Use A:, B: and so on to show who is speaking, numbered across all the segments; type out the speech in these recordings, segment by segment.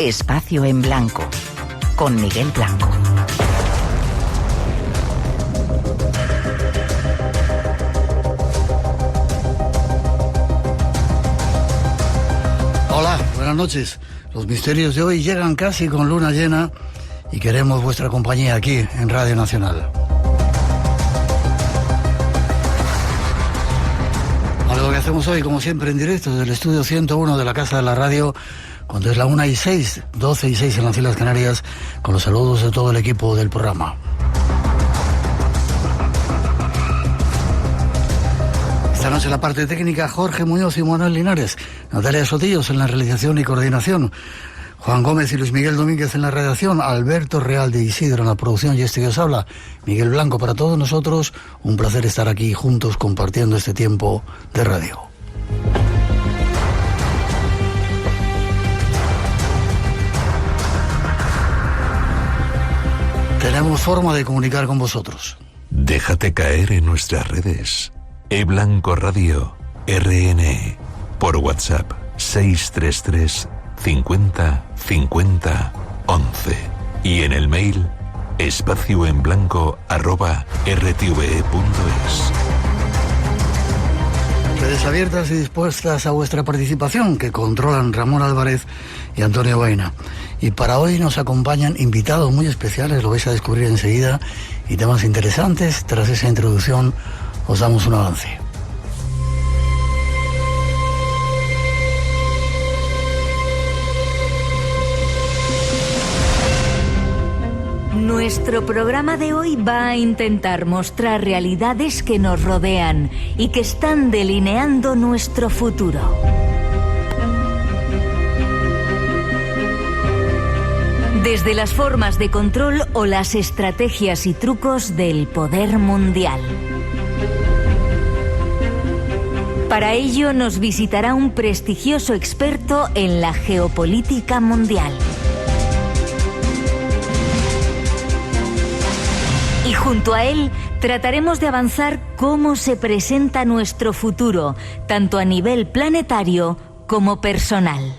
A: Espacio en Blanco, con Miguel Blanco.
B: Hola, buenas noches. Los misterios de hoy llegan casi con luna llena y queremos vuestra compañía aquí en Radio Nacional. Algo que hacemos hoy, como siempre, en directo desde el estudio 101 de la Casa de la Radio, cuando es la 1:06, 12:06 en las Islas Canarias, con los saludos de todo el equipo del programa. Esta noche en la parte técnica, Jorge Muñoz y Manuel Linares, Natalia Sotillos en la realización y coordinación, Juan Gómez y Luis Miguel Domínguez en la redacción, Alberto Real de Isidro en la producción y este que os habla, Miguel Blanco. Para todos nosotros, un placer estar aquí juntos compartiendo este tiempo de radio. Tenemos forma de comunicar con vosotros.
C: Déjate caer en nuestras redes. eBlanco Radio, RN, por WhatsApp 633 50 50 11 y en el mail espacioenblanco@rtve.es.
B: Redes abiertas y dispuestas a vuestra participación, que controlan Ramón Álvarez y Antonio Baena. Y para hoy nos acompañan invitados muy especiales, lo vais a descubrir enseguida, y temas interesantes. Tras esa introducción os damos un avance.
D: Nuestro programa de hoy va a intentar mostrar realidades que nos rodean y que están delineando nuestro futuro. Desde las formas de control o las estrategias y trucos del poder mundial. Para ello nos visitará un prestigioso experto en la geopolítica mundial. Y junto a él trataremos de avanzar cómo se presenta nuestro futuro, tanto a nivel planetario como personal.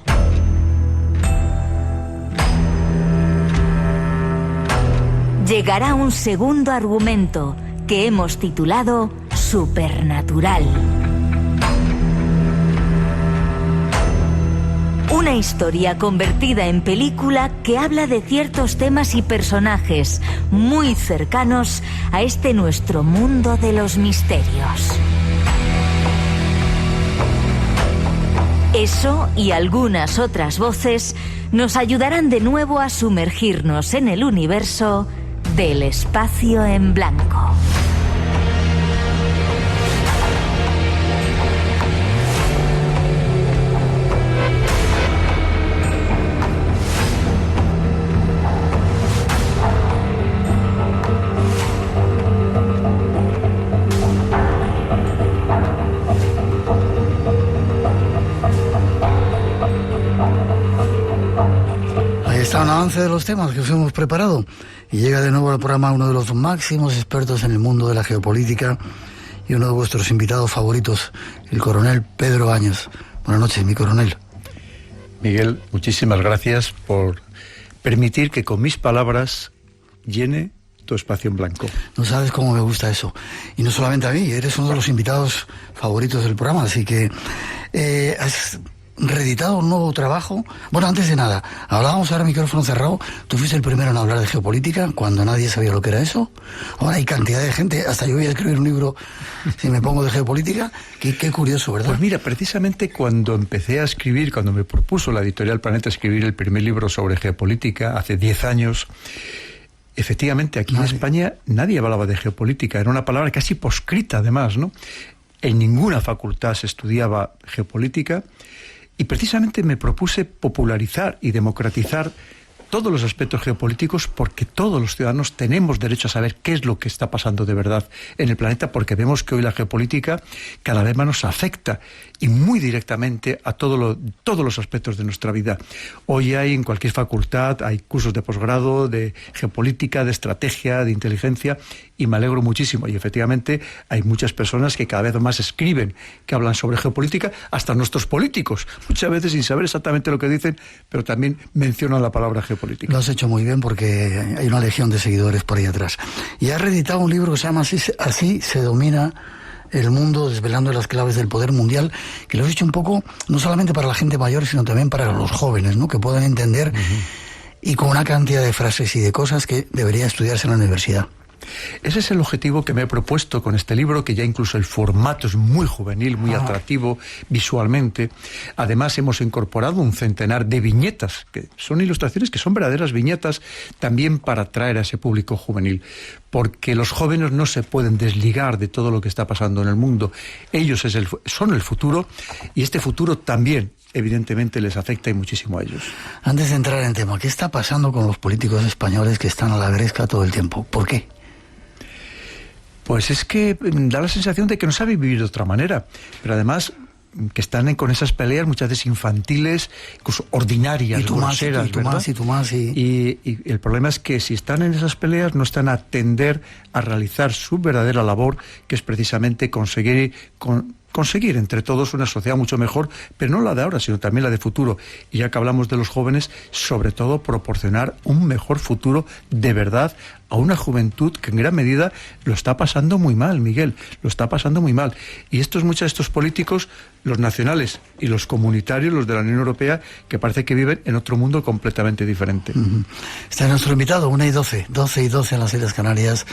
D: Llegará un segundo argumento que hemos titulado Supernatural. Una historia convertida en película que habla de ciertos temas y personajes muy cercanos a este nuestro mundo de los misterios. Eso y algunas otras voces nos ayudarán de nuevo a sumergirnos en el universo del Espacio en Blanco.
B: Un avance de los temas que os hemos preparado, y llega de nuevo al programa uno de los máximos expertos en el mundo de la geopolítica y uno de vuestros invitados favoritos, el coronel Pedro Baños. Buenas noches, mi coronel.
E: Miguel, muchísimas gracias por permitir que con mis palabras llene tu espacio en blanco.
B: No sabes cómo me gusta eso. Y no solamente a mí, eres uno de los invitados favoritos del programa, así que has reeditado un nuevo trabajo. Bueno, antes de nada, hablábamos ahora micrófono cerrado. Tú fuiste el primero en hablar de geopolítica cuando nadie sabía lo que era eso. Ahora hay cantidad de gente, hasta yo voy a escribir un libro si me pongo de geopolítica. Qué curioso, ¿verdad?
E: Pues mira, precisamente cuando empecé a escribir, cuando me propuso la editorial Planeta escribir el primer libro sobre geopolítica hace 10 años, efectivamente aquí en España nadie hablaba de geopolítica. Era una palabra casi proscrita además, ¿no? En ninguna facultad se estudiaba geopolítica. Y precisamente me propuse popularizar y democratizar todos los aspectos geopolíticos, porque todos los ciudadanos tenemos derecho a saber qué es lo que está pasando de verdad en el planeta, porque vemos que hoy la geopolítica cada vez más nos afecta y muy directamente a todos los aspectos de nuestra vida. Hoy hay en cualquier facultad, hay cursos de posgrado, de geopolítica, de estrategia, de inteligencia, y me alegro muchísimo. Y efectivamente hay muchas personas que cada vez más escriben, que hablan sobre geopolítica, hasta nuestros políticos, muchas veces sin saber exactamente lo que dicen, pero también mencionan la palabra geopolítica.
B: Lo has hecho muy bien porque hay una legión de seguidores por ahí atrás. Y has reeditado un libro que se llama Así se domina el mundo, desvelando las claves del poder mundial, que lo has hecho un poco, no solamente para la gente mayor, sino también para los jóvenes, ¿no? Que puedan entender, y con una cantidad de frases y de cosas que debería estudiarse en la universidad.
E: Ese es el objetivo que me he propuesto con este libro, que ya incluso el formato es muy juvenil, muy atractivo visualmente. Además hemos incorporado un centenar de viñetas, que son ilustraciones que son verdaderas viñetas, también para atraer a ese público juvenil, porque los jóvenes no se pueden desligar de todo lo que está pasando en el mundo. Ellos son el futuro, y este futuro también evidentemente les afecta y muchísimo a ellos.
B: Antes de entrar en tema, ¿qué está pasando con los políticos españoles que están a la gresca todo el tiempo? ¿Por qué?
E: Pues es que da la sensación de que no saben vivir de otra manera, pero además que están con esas peleas muchas veces infantiles, incluso ordinarias,
B: y tú
E: groseras, ¿verdad? Y el problema es que si están en esas peleas no están a atender a realizar su verdadera labor, que es precisamente conseguir entre todos una sociedad mucho mejor, pero no la de ahora, sino también la de futuro. Y ya que hablamos de los jóvenes, sobre todo proporcionar un mejor futuro de verdad a una juventud que en gran medida lo está pasando muy mal, Miguel, lo está pasando muy mal. Y muchos de estos políticos, los nacionales y los comunitarios, los de la Unión Europea, que parece que viven en otro mundo completamente diferente.
B: Está nuestro invitado, 1:12 en las Islas Canarias.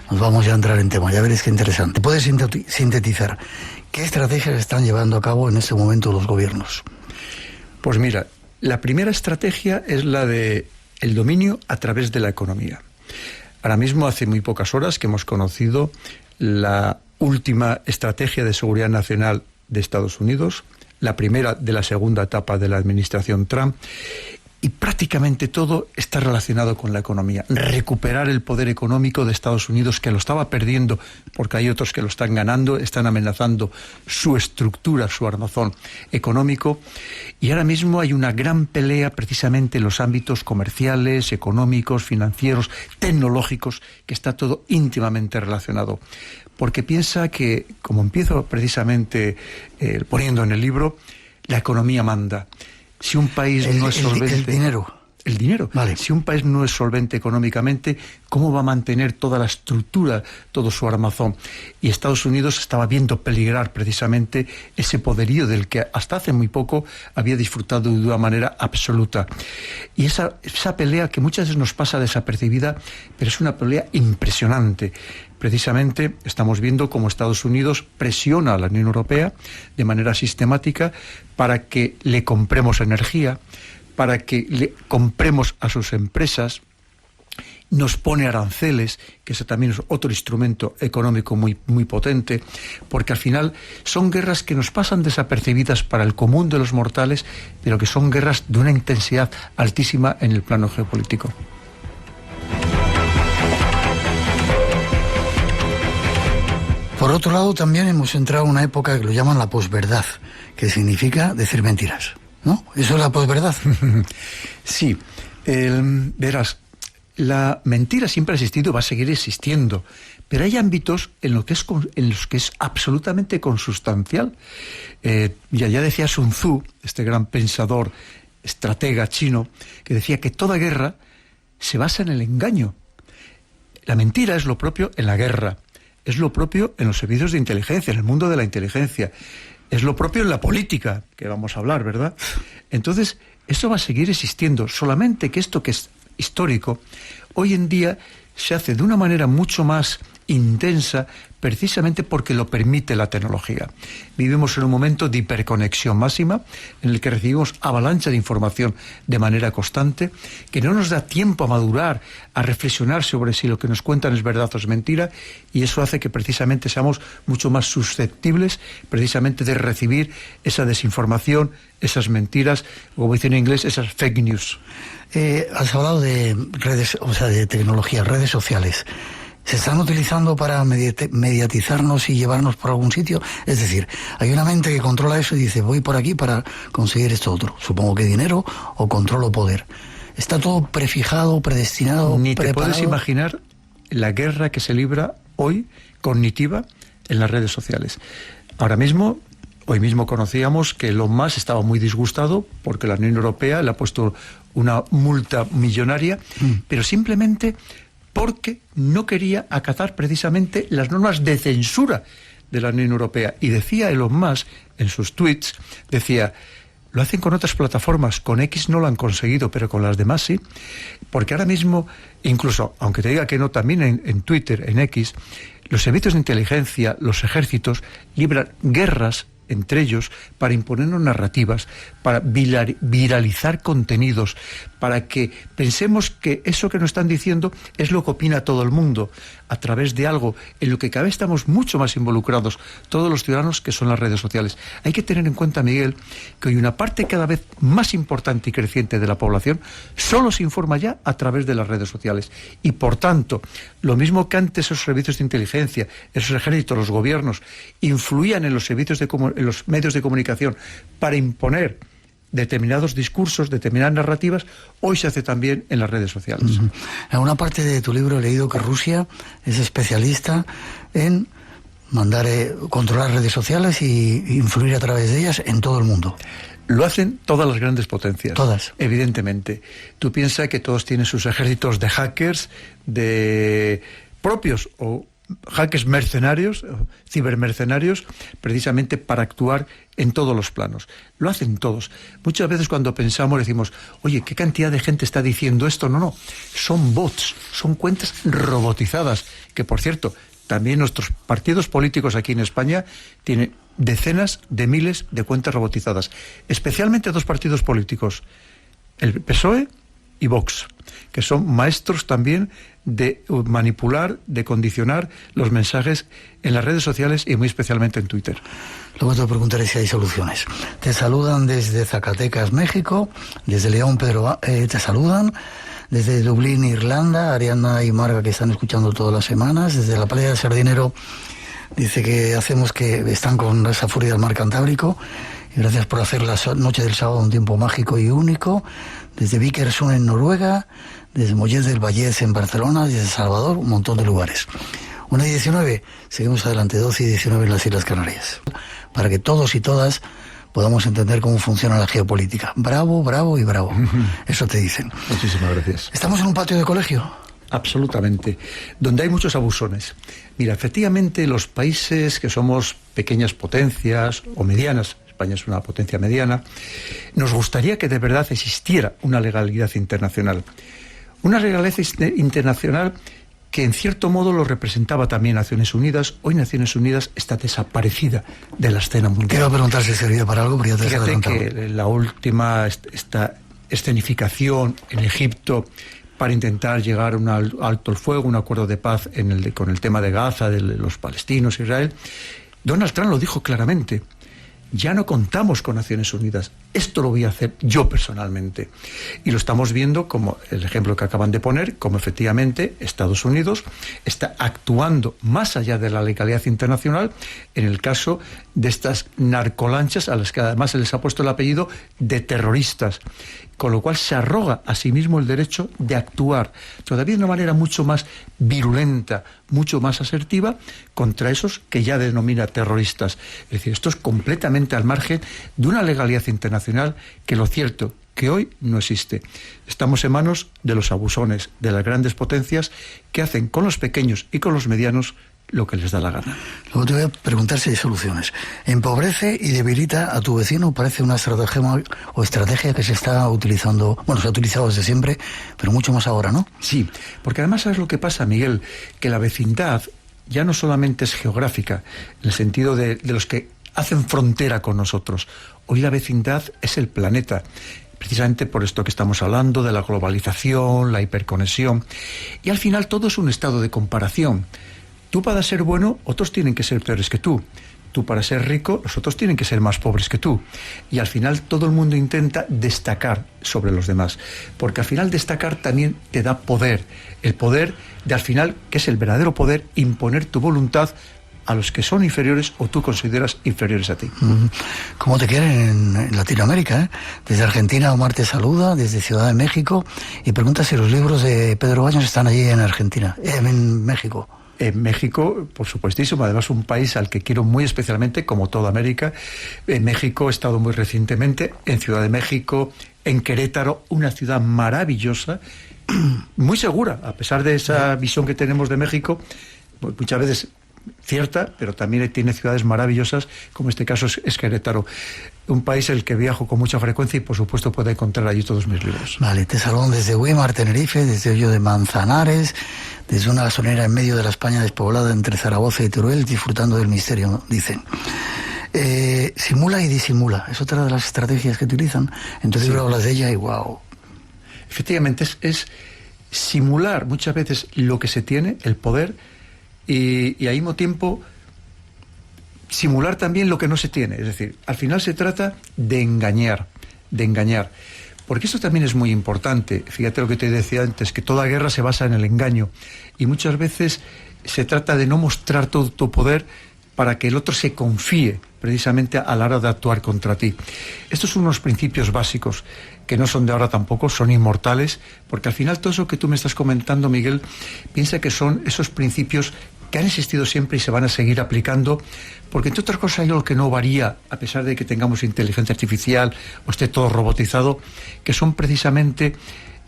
B: Nos vamos ya a entrar en tema, ya veréis qué interesante. ¿Puedes sintetizar qué estrategias están llevando a cabo en este momento los gobiernos?
E: Pues mira, la primera estrategia es la de el dominio a través de la economía. Ahora mismo, hace muy pocas horas que hemos conocido la última estrategia de seguridad nacional de Estados Unidos, la primera de la segunda etapa de la administración Trump, y prácticamente todo está relacionado con la economía. Recuperar el poder económico de Estados Unidos, que lo estaba perdiendo porque hay otros que lo están ganando, están amenazando su estructura, su armazón económico. Y ahora mismo hay una gran pelea precisamente en los ámbitos comerciales, económicos, financieros, tecnológicos, que está todo íntimamente relacionado. Porque piensa que, como empiezo precisamente poniendo en el libro, la economía manda. Si un país no es solvente... El dinero.
B: Vale.
E: Si un país no es solvente económicamente, ¿cómo va a mantener toda la estructura, todo su armazón? Y Estados Unidos estaba viendo peligrar precisamente ese poderío del que hasta hace muy poco había disfrutado de una manera absoluta. Y esa pelea que muchas veces nos pasa desapercibida, pero es una pelea impresionante. Precisamente estamos viendo cómo Estados Unidos presiona a la Unión Europea de manera sistemática para que le compremos energía, para que le compremos a sus empresas, nos pone aranceles, que ese también es otro instrumento económico muy, muy potente, porque al final son guerras que nos pasan desapercibidas para el común de los mortales, pero que son guerras de una intensidad altísima en el plano geopolítico.
B: Por otro lado, también hemos entrado en una época que lo llaman la posverdad, que significa decir mentiras, ¿no? ¿Eso es la posverdad?
E: Sí, verás, la mentira siempre ha existido y va a seguir existiendo, pero hay ámbitos en los que es absolutamente consustancial. Ya decía Sun Tzu, este gran pensador, estratega chino, que decía que toda guerra se basa en el engaño. La mentira es lo propio en la guerra. Es lo propio en los servicios de inteligencia, en el mundo de la inteligencia. Es lo propio en la política, que vamos a hablar, ¿verdad? Entonces, eso va a seguir existiendo, solamente que esto que es histórico, hoy en día se hace de una manera mucho más intensa, precisamente porque lo permite la tecnología. Vivimos en un momento de hiperconexión máxima, en el que recibimos avalancha de información de manera constante, que no nos da tiempo a madurar, a reflexionar sobre si lo que nos cuentan es verdad o es mentira, y eso hace que precisamente seamos mucho más susceptibles precisamente de recibir esa desinformación, esas mentiras, como dicen en inglés, esas fake news.
B: Has hablado de redes, o sea, de tecnología, redes sociales. ¿Se están utilizando para mediatizarnos y llevarnos por algún sitio? Es decir, hay una mente que controla eso y dice, voy por aquí para conseguir esto otro. Supongo que dinero o control o poder. ¿Está todo prefijado, predestinado,
E: Ni
B: preparado?
E: te puedes imaginar la guerra que se libra hoy, cognitiva, en las redes sociales. Ahora mismo, hoy mismo conocíamos que Elon Musk estaba muy disgustado porque la Unión Europea le ha puesto una multa millonaria, pero simplemente porque no quería acatar precisamente las normas de censura de la Unión Europea. Y decía Elon Musk en sus tweets, decía, lo hacen con otras plataformas, con X no lo han conseguido, pero con las demás sí, porque ahora mismo, incluso, aunque te diga que no, también en Twitter, en X, los servicios de inteligencia, los ejércitos, libran guerras entre ellos para imponernos narrativas, para viralizar contenidos, para que pensemos que eso que nos están diciendo es lo que opina todo el mundo, a través de algo en lo que cada vez estamos mucho más involucrados todos los ciudadanos, que son las redes sociales. Hay que tener en cuenta, Miguel, que hay una parte cada vez más importante y creciente de la población solo se informa ya a través de las redes sociales. Y por tanto, lo mismo que antes esos servicios de inteligencia, esos ejércitos, los gobiernos, influían en los servicios en los medios de comunicación para imponer determinados discursos, determinadas narrativas, hoy se hace también en las redes sociales.
B: En una parte de tu libro he leído que Rusia es especialista en controlar redes sociales y influir a través de ellas en todo el mundo.
E: Lo hacen todas las grandes potencias.
B: Todas.
E: Evidentemente. Tú piensas que todos tienen sus ejércitos de hackers, de propios o hackers mercenarios, cibermercenarios, precisamente para actuar en todos los planos. Lo hacen todos. Muchas veces cuando pensamos decimos, oye, ¿qué cantidad de gente está diciendo esto? No, son bots, son cuentas robotizadas, que por cierto, también nuestros partidos políticos aquí en España tienen decenas de miles de cuentas robotizadas, especialmente dos partidos políticos, el PSOE y Vox, que son maestros también de manipular, de condicionar los mensajes en las redes sociales y muy especialmente en Twitter.
B: Luego te preguntaré si hay soluciones. Te saludan desde Zacatecas, México, desde León, Pedro, te saludan, desde Dublín, Irlanda, Ariana y Marga, que están escuchando todas las semanas, desde la playa de Sardinero, dice que están con esa furia del mar Cantábrico, y gracias por hacer la noche del sábado un tiempo mágico y único, desde Vikersund en Noruega, desde Mollet del Vallès en Barcelona, desde Salvador, un montón de lugares. 1:19, seguimos adelante, 12:19 en las Islas Canarias, para que todos y todas podamos entender cómo funciona la geopolítica. Bravo, bravo y bravo. Eso te dicen.
E: Muchísimas gracias.
B: ¿Estamos en un patio de colegio?
E: Absolutamente, donde hay muchos abusones. Mira, efectivamente los países que somos pequeñas potencias o medianas, España es una potencia mediana, nos gustaría que de verdad existiera una legalidad internacional. Una legalidad internacional que en cierto modo lo representaba también Naciones Unidas. Hoy Naciones Unidas está desaparecida de la escena mundial.
B: Quiero preguntar si servía para algo, pero ya te has adelantado.
E: Fíjate que la última esta escenificación en Egipto para intentar llegar a un alto el fuego, un acuerdo de paz con el tema de Gaza, de los palestinos, Israel, Donald Trump lo dijo claramente. Ya no contamos con Naciones Unidas. Esto lo voy a hacer yo personalmente. Y lo estamos viendo como el ejemplo que acaban de poner, como efectivamente Estados Unidos está actuando más allá de la legalidad internacional en el caso de estas narcolanchas a las que además se les ha puesto el apellido de terroristas, con lo cual se arroga a sí mismo el derecho de actuar todavía de una manera mucho más virulenta, mucho más asertiva contra esos que ya denomina terroristas. Es decir, esto es completamente al margen de una legalidad internacional que lo cierto que hoy no existe. Estamos en manos de los abusones, de las grandes potencias que hacen con los pequeños y con los medianos lo que les da la gana.
B: Luego te voy a preguntar si hay soluciones. Empobrece y debilita a tu vecino, parece una estrategia que se está utilizando, bueno, se ha utilizado desde siempre, pero mucho más ahora, ¿no?
E: Sí, porque además sabes lo que pasa, Miguel, que la vecindad ya no solamente es geográfica, en el sentido de los que hacen frontera con nosotros. Hoy la vecindad es el planeta, precisamente por esto que estamos hablando, de la globalización, la hiperconexión. Y al final todo es un estado de comparación. Tú para ser bueno, otros tienen que ser peores que tú. Tú para ser rico, los otros tienen que ser más pobres que tú. Y al final todo el mundo intenta destacar sobre los demás. Porque al final destacar también te da poder. El poder de al final, que es el verdadero poder, imponer tu voluntad a los que son inferiores o tú consideras inferiores a ti.
B: ¿Cómo te quieren en Latinoamérica? ¿Eh? Desde Argentina Omar te saluda, desde Ciudad de México, y pregunta si los libros de Pedro Baños están allí en Argentina, en México.
E: En México, por supuestísimo, además un país al que quiero muy especialmente, como toda América. En México he estado muy recientemente, en Ciudad de México, en Querétaro, una ciudad maravillosa, muy segura, a pesar de esa visión que tenemos de México, muchas veces cierta, pero también tiene ciudades maravillosas, como este caso es Querétaro. Un país el que viajo con mucha frecuencia y por supuesto puede encontrar allí todos mis libros.
B: Vale, te saludo desde Weimar, Tenerife, desde Hoyo de Manzanares, desde una gasolinera en medio de la España despoblada entre Zaragoza y Teruel, disfrutando del misterio, ¿no? Dicen. Simula y disimula, es otra de las estrategias que utilizan. Entonces sí. Hablas de ella y wow.
E: Efectivamente, es simular muchas veces lo que se tiene, el poder, y al mismo tiempo simular también lo que no se tiene. Es decir, al final se trata de engañar, porque eso también es muy importante. Fíjate lo que te decía antes, que toda guerra se basa en el engaño, y muchas veces se trata de no mostrar todo tu poder para que el otro se confíe precisamente a la hora de actuar contra ti. Estos son unos principios básicos que no son de ahora tampoco, son inmortales, porque al final todo eso que tú me estás comentando, Miguel, piensa que son esos principios que han existido siempre y se van a seguir aplicando, porque entre otras cosas hay algo que no varía, a pesar de que tengamos inteligencia artificial o esté todo robotizado, que son precisamente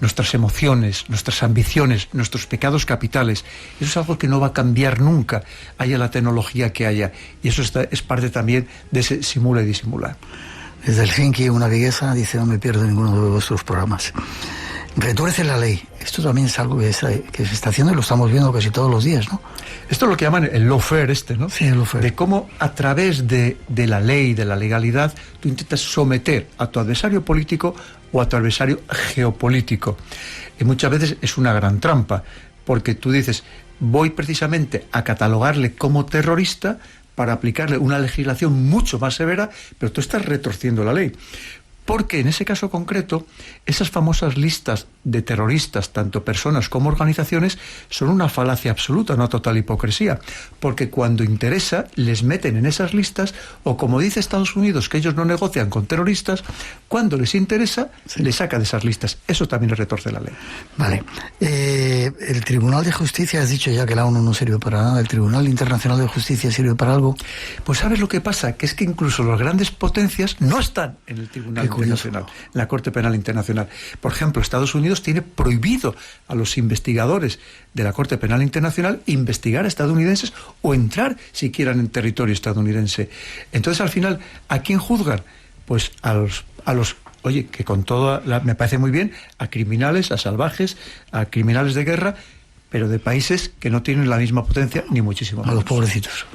E: nuestras emociones, nuestras ambiciones, nuestros pecados capitales. Eso es algo que no va a cambiar nunca, haya la tecnología que haya, y eso es parte también de ese simula y disimula.
B: Desde Helsinki, una viguesa dice: no me pierdo ninguno de vuestros programas. Retuerce la ley. Esto también es algo que se está haciendo y lo estamos viendo casi todos los días, ¿no?
E: Esto es lo que llaman el lawfare, ¿no?
B: Sí, el lawfare.
E: De cómo a través de la ley, de la legalidad, tú intentas someter a tu adversario político o a tu adversario geopolítico. Y muchas veces es una gran trampa, porque tú dices, voy precisamente a catalogarle como terrorista para aplicarle una legislación mucho más severa, pero tú estás retorciendo la ley. Porque en ese caso concreto, esas famosas listas de terroristas, tanto personas como organizaciones, son una falacia absoluta, una total hipocresía. Porque cuando interesa, les meten en esas listas, o como dice Estados Unidos, que ellos no negocian con terroristas, cuando les interesa, les saca de esas listas. Eso también retorce la ley.
B: Vale. El Tribunal de Justicia, has dicho ya que la ONU no sirve para nada. ¿El Tribunal Internacional de Justicia sirve para algo?
E: Pues ¿sabes lo que pasa? Que es que incluso las grandes potencias no están en el Tribunal Internacional, en la Corte Penal Internacional. Por ejemplo, Estados Unidos tiene prohibido a los investigadores de la Corte Penal Internacional investigar a estadounidenses o entrar siquiera en territorio estadounidense. Entonces, al final, ¿a quién juzgan? Pues a los oye, que con toda me parece muy bien, a criminales, a salvajes, a criminales de guerra, pero de países que no tienen la misma potencia, ni muchísimo menos.
B: A los pobrecitos.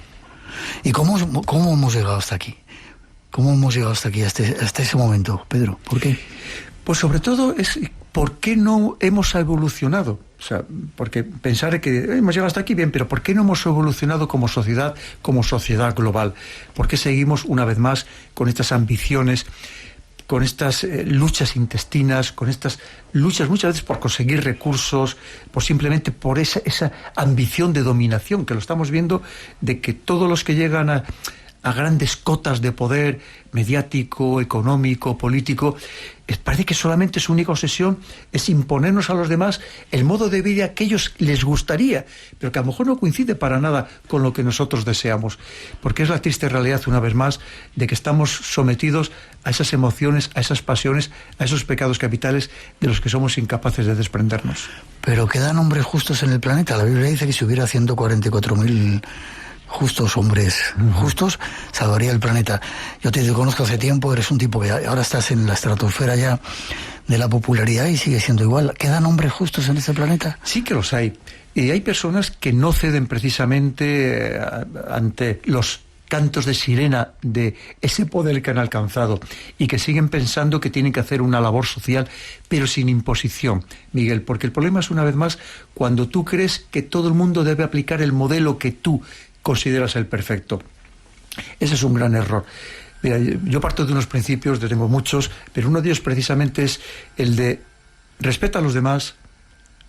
B: ¿Y cómo hemos llegado hasta aquí? ¿Cómo hemos llegado hasta aquí, hasta ese momento, Pedro? ¿Por qué?
E: Pues sobre todo es ¿por qué no hemos evolucionado? O sea, porque pensar que hemos llegado hasta aquí bien, pero ¿por qué no hemos evolucionado como sociedad global? ¿Por qué seguimos una vez más con estas ambiciones, con estas luchas intestinas, con estas luchas muchas veces por conseguir recursos, simplemente por esa ambición de dominación, que lo estamos viendo, de que todos los que llegan a grandes cotas de poder mediático, económico, político, parece que solamente su única obsesión es imponernos a los demás el modo de vida que ellos les gustaría, pero que a lo mejor no coincide para nada con lo que nosotros deseamos, porque es la triste realidad, una vez más, de que estamos sometidos a esas emociones, a esas pasiones, a esos pecados capitales de los que somos incapaces de desprendernos.
B: Pero quedan hombres justos en el planeta. La Biblia dice que si hubiera 144.000 justos, hombres justos, salvaría el planeta. Yo te conozco hace tiempo, eres un tipo que ahora estás en la estratosfera ya de la popularidad y sigue siendo igual. ¿Quedan hombres justos en este planeta?
E: Sí que los hay. Y hay personas que no ceden precisamente ante los cantos de sirena de ese poder que han alcanzado y que siguen pensando que tienen que hacer una labor social, pero sin imposición, Miguel, porque el problema es, una vez más, cuando tú crees que todo el mundo debe aplicar el modelo que tú consideras el perfecto. Ese es un gran error. Mira, yo parto de unos principios, tengo muchos, pero uno de ellos precisamente es el de respeta a los demás,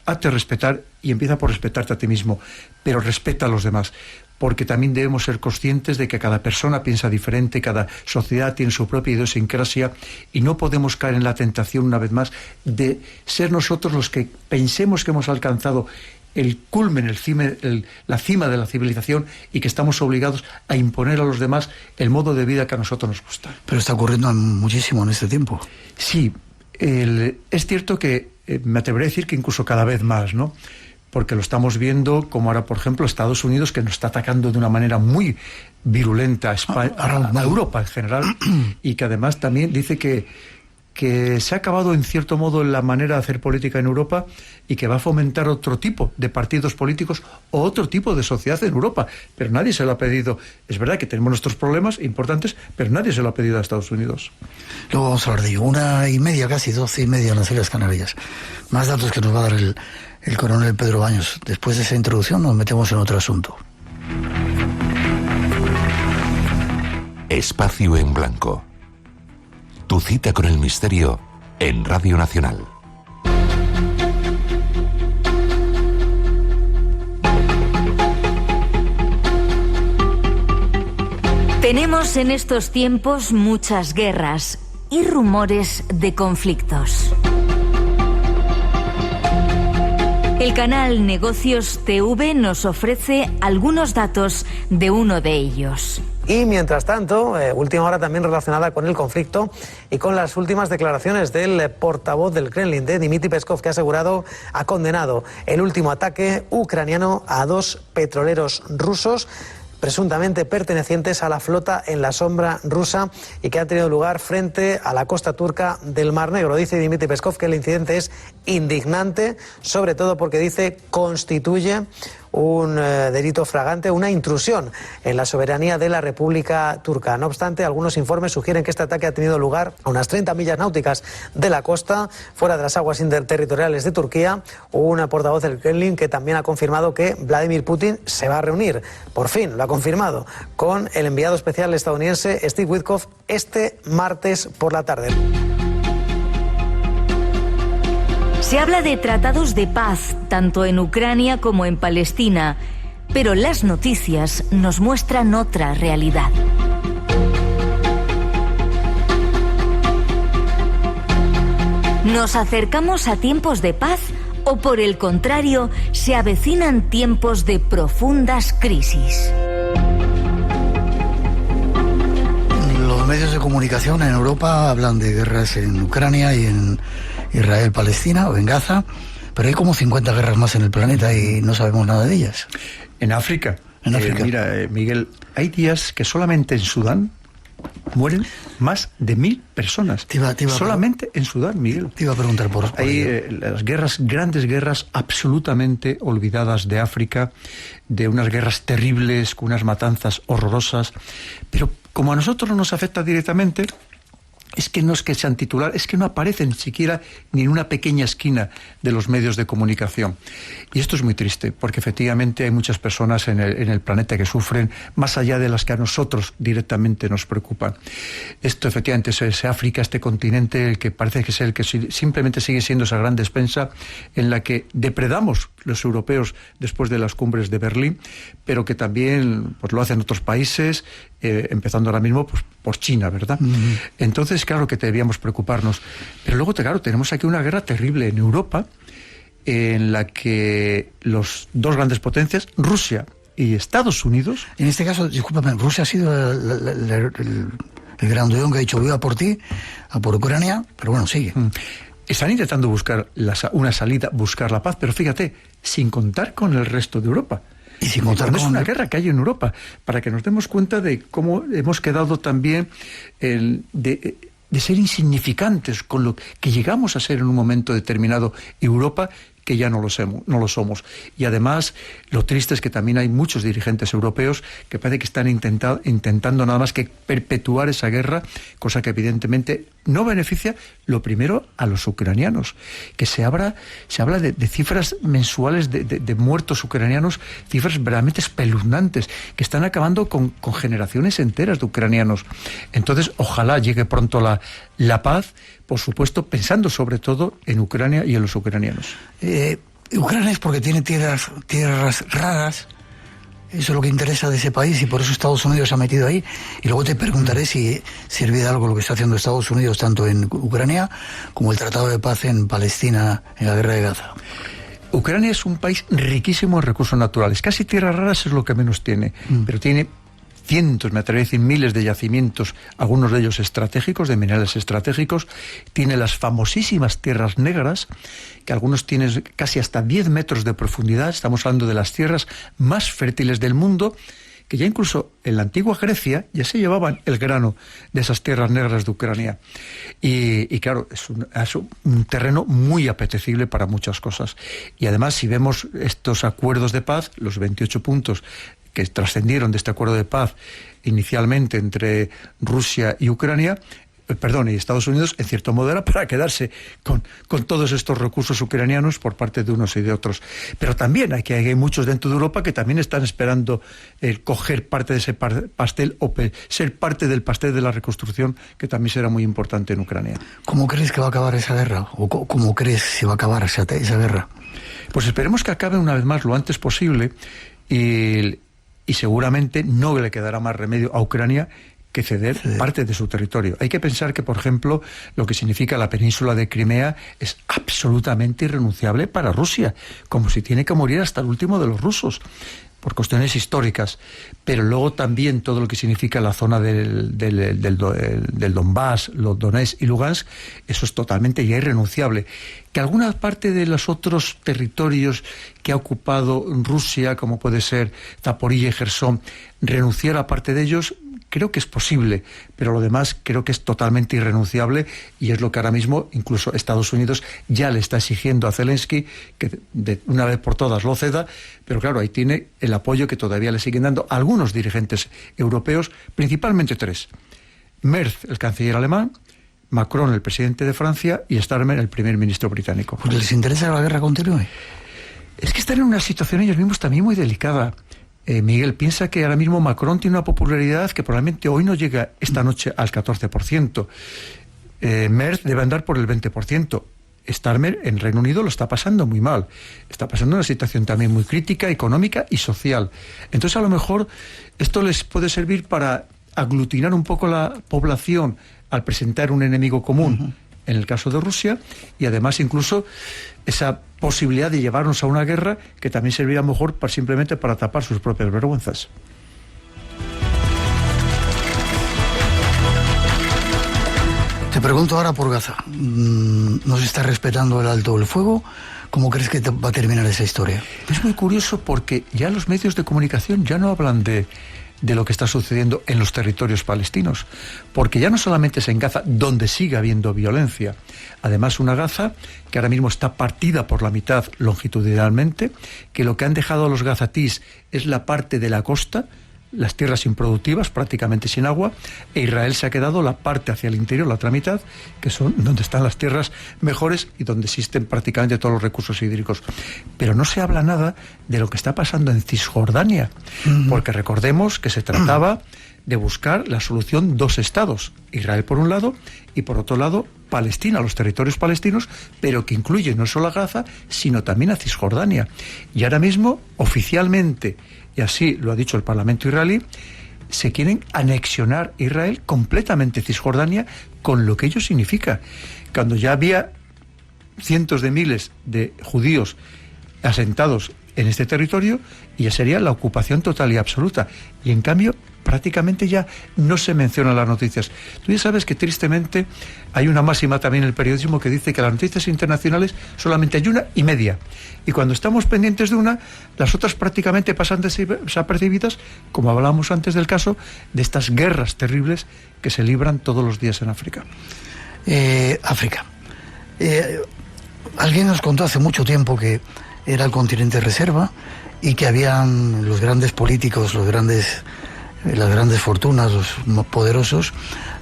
E: hazte respetar y empieza por respetarte a ti mismo, pero respeta a los demás. Porque también debemos ser conscientes de que cada persona piensa diferente, cada sociedad tiene su propia idiosincrasia y no podemos caer en la tentación, una vez más, de ser nosotros los que pensemos que hemos alcanzado el culmen, la cima de la civilización y que estamos obligados a imponer a los demás el modo de vida que a nosotros nos gusta.
B: Pero está ocurriendo muchísimo en este tiempo.
E: Sí, es cierto que me atreveré a decir que incluso cada vez más, ¿no? Porque lo estamos viendo como ahora, por ejemplo, Estados Unidos, que nos está atacando de una manera muy virulenta a Europa en general, y que además también dice que se ha acabado en cierto modo la manera de hacer política en Europa y que va a fomentar otro tipo de partidos políticos o otro tipo de sociedad en Europa. Pero nadie se lo ha pedido. Es verdad que tenemos nuestros problemas importantes, pero nadie se lo ha pedido a Estados Unidos.
B: Luego vamos a hablar de ello. 1:30, casi 12:30 en las Islas Canarias. Más datos que nos va a dar el coronel Pedro Baños. Después de esa introducción nos metemos en otro asunto.
C: Espacio en Blanco. Tu cita con el misterio en Radio Nacional.
D: Tenemos en estos tiempos muchas guerras y rumores de conflictos. El canal Negocios TV nos ofrece algunos datos de uno de ellos.
F: Y mientras tanto, última hora también relacionada con el conflicto y con las últimas declaraciones del portavoz del Kremlin, de Dmitry Peskov, que ha condenado el último ataque ucraniano a 2 petroleros rusos, presuntamente pertenecientes a la flota en la sombra rusa y que ha tenido lugar frente a la costa turca del Mar Negro. Dice Dmitry Peskov que el incidente es indignante, sobre todo porque dice constituye un delito flagrante, una intrusión en la soberanía de la República Turca. No obstante, algunos informes sugieren que este ataque ha tenido lugar a unas 30 millas náuticas de la costa, fuera de las aguas interterritoriales de Turquía. Un portavoz del Kremlin que también ha confirmado que Vladimir Putin se va a reunir, por fin lo ha confirmado, con el enviado especial estadounidense Steve Witkoff este martes por la tarde.
D: Se habla de tratados de paz, tanto en Ucrania como en Palestina, pero las noticias nos muestran otra realidad. ¿Nos acercamos a tiempos de paz o, por el contrario, se avecinan tiempos de profundas crisis?
B: Los medios de comunicación en Europa hablan de guerras en Ucrania y en Israel, Palestina o en Gaza, pero hay como 50 guerras más en el planeta y no sabemos nada de ellas.
E: En África.
B: Mira,
E: Miguel, hay días que solamente en Sudán mueren más de 1.000 personas. Solamente en Sudán, Miguel.
B: Te iba a preguntar por
E: hay las guerras, grandes guerras absolutamente olvidadas de África, de unas guerras terribles, con unas matanzas horrorosas, pero como a nosotros no nos afecta directamente, es que no es que sean titular, es que no aparecen siquiera ni en una pequeña esquina de los medios de comunicación. Y esto es muy triste, porque efectivamente hay muchas personas en el planeta que sufren, más allá de las que a nosotros directamente nos preocupan. Esto efectivamente es África, este continente, el que parece que es el que simplemente sigue siendo esa gran despensa en la que depredamos los europeos después de las cumbres de Berlín, pero que también pues, lo hacen otros países, empezando ahora mismo pues, por China, ¿verdad? Uh-huh. Entonces, claro que debíamos preocuparnos. Pero luego, claro, tenemos aquí una guerra terrible en Europa, en la que los dos grandes potencias, Rusia y Estados Unidos...
B: En este caso, discúlpame, Rusia ha sido el grandullón que ha dicho, voy a por ti, a por Ucrania, pero bueno, sigue.
E: Están intentando buscar una salida, buscar la paz, pero fíjate, sin contar con el resto de Europa.
B: Y sin contar
E: con una guerra que hay en Europa, para que nos demos cuenta de cómo hemos quedado también ser insignificantes con lo que llegamos a ser en un momento determinado Europa, que ya no lo somos. Y además, lo triste es que también hay muchos dirigentes europeos que parece que están intentando nada más que perpetuar esa guerra, cosa que evidentemente no beneficia, lo primero, a los ucranianos. Que se habla de cifras mensuales de muertos ucranianos, cifras verdaderamente espeluznantes, que están acabando con generaciones enteras de ucranianos. Entonces, ojalá llegue pronto la paz, por supuesto, pensando sobre todo en Ucrania y en los ucranianos.
B: Ucrania es porque tiene tierras raras. Eso es lo que interesa de ese país y por eso Estados Unidos se ha metido ahí. Y luego te preguntaré si sirve de algo lo que está haciendo Estados Unidos tanto en Ucrania como el Tratado de Paz en Palestina, en la guerra de Gaza.
E: Ucrania es un país riquísimo en recursos naturales. Casi tierras raras es lo que menos tiene, pero tiene cientos, me atrevo a decir miles de yacimientos, algunos de ellos estratégicos, de minerales estratégicos. Tiene las famosísimas tierras negras, que algunos tienen casi hasta 10 metros de profundidad. Estamos hablando de las tierras más fértiles del mundo, que ya incluso en la antigua Grecia ya se llevaban el grano de esas tierras negras de Ucrania. Y claro, es un terreno muy apetecible para muchas cosas. Y además, si vemos estos acuerdos de paz, los 28 puntos que trascendieron de este acuerdo de paz inicialmente entre Rusia y Ucrania, y Estados Unidos, en cierto modo era para quedarse con todos estos recursos ucranianos por parte de unos y de otros. Pero también hay muchos dentro de Europa que también están esperando coger parte de ese pastel o ser parte del pastel de la reconstrucción, que también será muy importante en Ucrania.
B: ¿Cómo crees que va a acabar esa guerra? ¿O cómo crees que se va a acabar esa guerra?
E: Pues esperemos que acabe una vez más lo antes posible y seguramente no le quedará más remedio a Ucrania que ceder parte de su territorio. Hay que pensar que, por ejemplo, lo que significa la península de Crimea es absolutamente irrenunciable para Rusia, como si tiene que morir hasta el último de los rusos, por cuestiones históricas. Pero luego también todo lo que significa la zona del Donbass, los Donetsk y Lugansk, eso es totalmente ya irrenunciable. Que alguna parte de los otros territorios que ha ocupado Rusia, como puede ser Zaporilla y Jersón, renunciara a parte de ellos, creo que es posible, pero lo demás creo que es totalmente irrenunciable, y es lo que ahora mismo incluso Estados Unidos ya le está exigiendo a Zelensky que de una vez por todas lo ceda. Pero claro, ahí tiene el apoyo que todavía le siguen dando algunos dirigentes europeos, principalmente 3. Merz, el canciller alemán, Macron, el presidente de Francia, y Starmer, el primer ministro británico.
B: ¿Porque les interesa que la guerra continúe?
E: Es que están en una situación ellos mismos también muy delicada. Miguel, piensa que ahora mismo Macron tiene una popularidad que probablemente hoy no llega esta noche al 14%. Merz debe andar por el 20%. Starmer en Reino Unido lo está pasando muy mal. Está pasando una situación también muy crítica, económica y social. Entonces, a lo mejor esto les puede servir para aglutinar un poco la población al presentar un enemigo común, en el caso de Rusia, y además incluso esa posibilidad de llevarnos a una guerra que también serviría mejor simplemente para tapar sus propias vergüenzas.
B: Te pregunto ahora por Gaza. ¿No se está respetando el alto del fuego? ¿Cómo crees que va a terminar esa historia?
E: Es muy curioso porque ya los medios de comunicación ya no hablan de lo que está sucediendo en los territorios palestinos, porque ya no solamente es en Gaza donde sigue habiendo violencia, además una Gaza que ahora mismo está partida por la mitad longitudinalmente, que lo que han dejado a los gazatís es la parte de la costa, las tierras improductivas, prácticamente sin agua, e Israel se ha quedado la parte hacia el interior, la otra mitad, que son donde están las tierras mejores y donde existen prácticamente todos los recursos hídricos. Pero no se habla nada de lo que está pasando en Cisjordania, porque recordemos que se trataba de buscar la solución 2 estados, Israel por un lado y por otro lado Palestina, los territorios palestinos, pero que incluye no solo a Gaza, sino también a Cisjordania. Y ahora mismo, oficialmente, y así lo ha dicho el Parlamento israelí, se quieren anexionar Israel completamente Cisjordania, con lo que ello significa. Cuando ya había cientos de miles de judíos asentados en este territorio, ya sería la ocupación total y absoluta. Y en cambio, prácticamente ya no se menciona en las noticias. Tú ya sabes que tristemente hay una máxima también en el periodismo que dice que las noticias internacionales solamente hay una y media. Y cuando estamos pendientes de una, las otras prácticamente pasan desapercibidas, como hablábamos antes del caso de estas guerras terribles que se libran todos los días en África.
B: África. Alguien nos contó hace mucho tiempo que era el continente reserva y que habían los grandes políticos, las grandes fortunas, los más poderosos,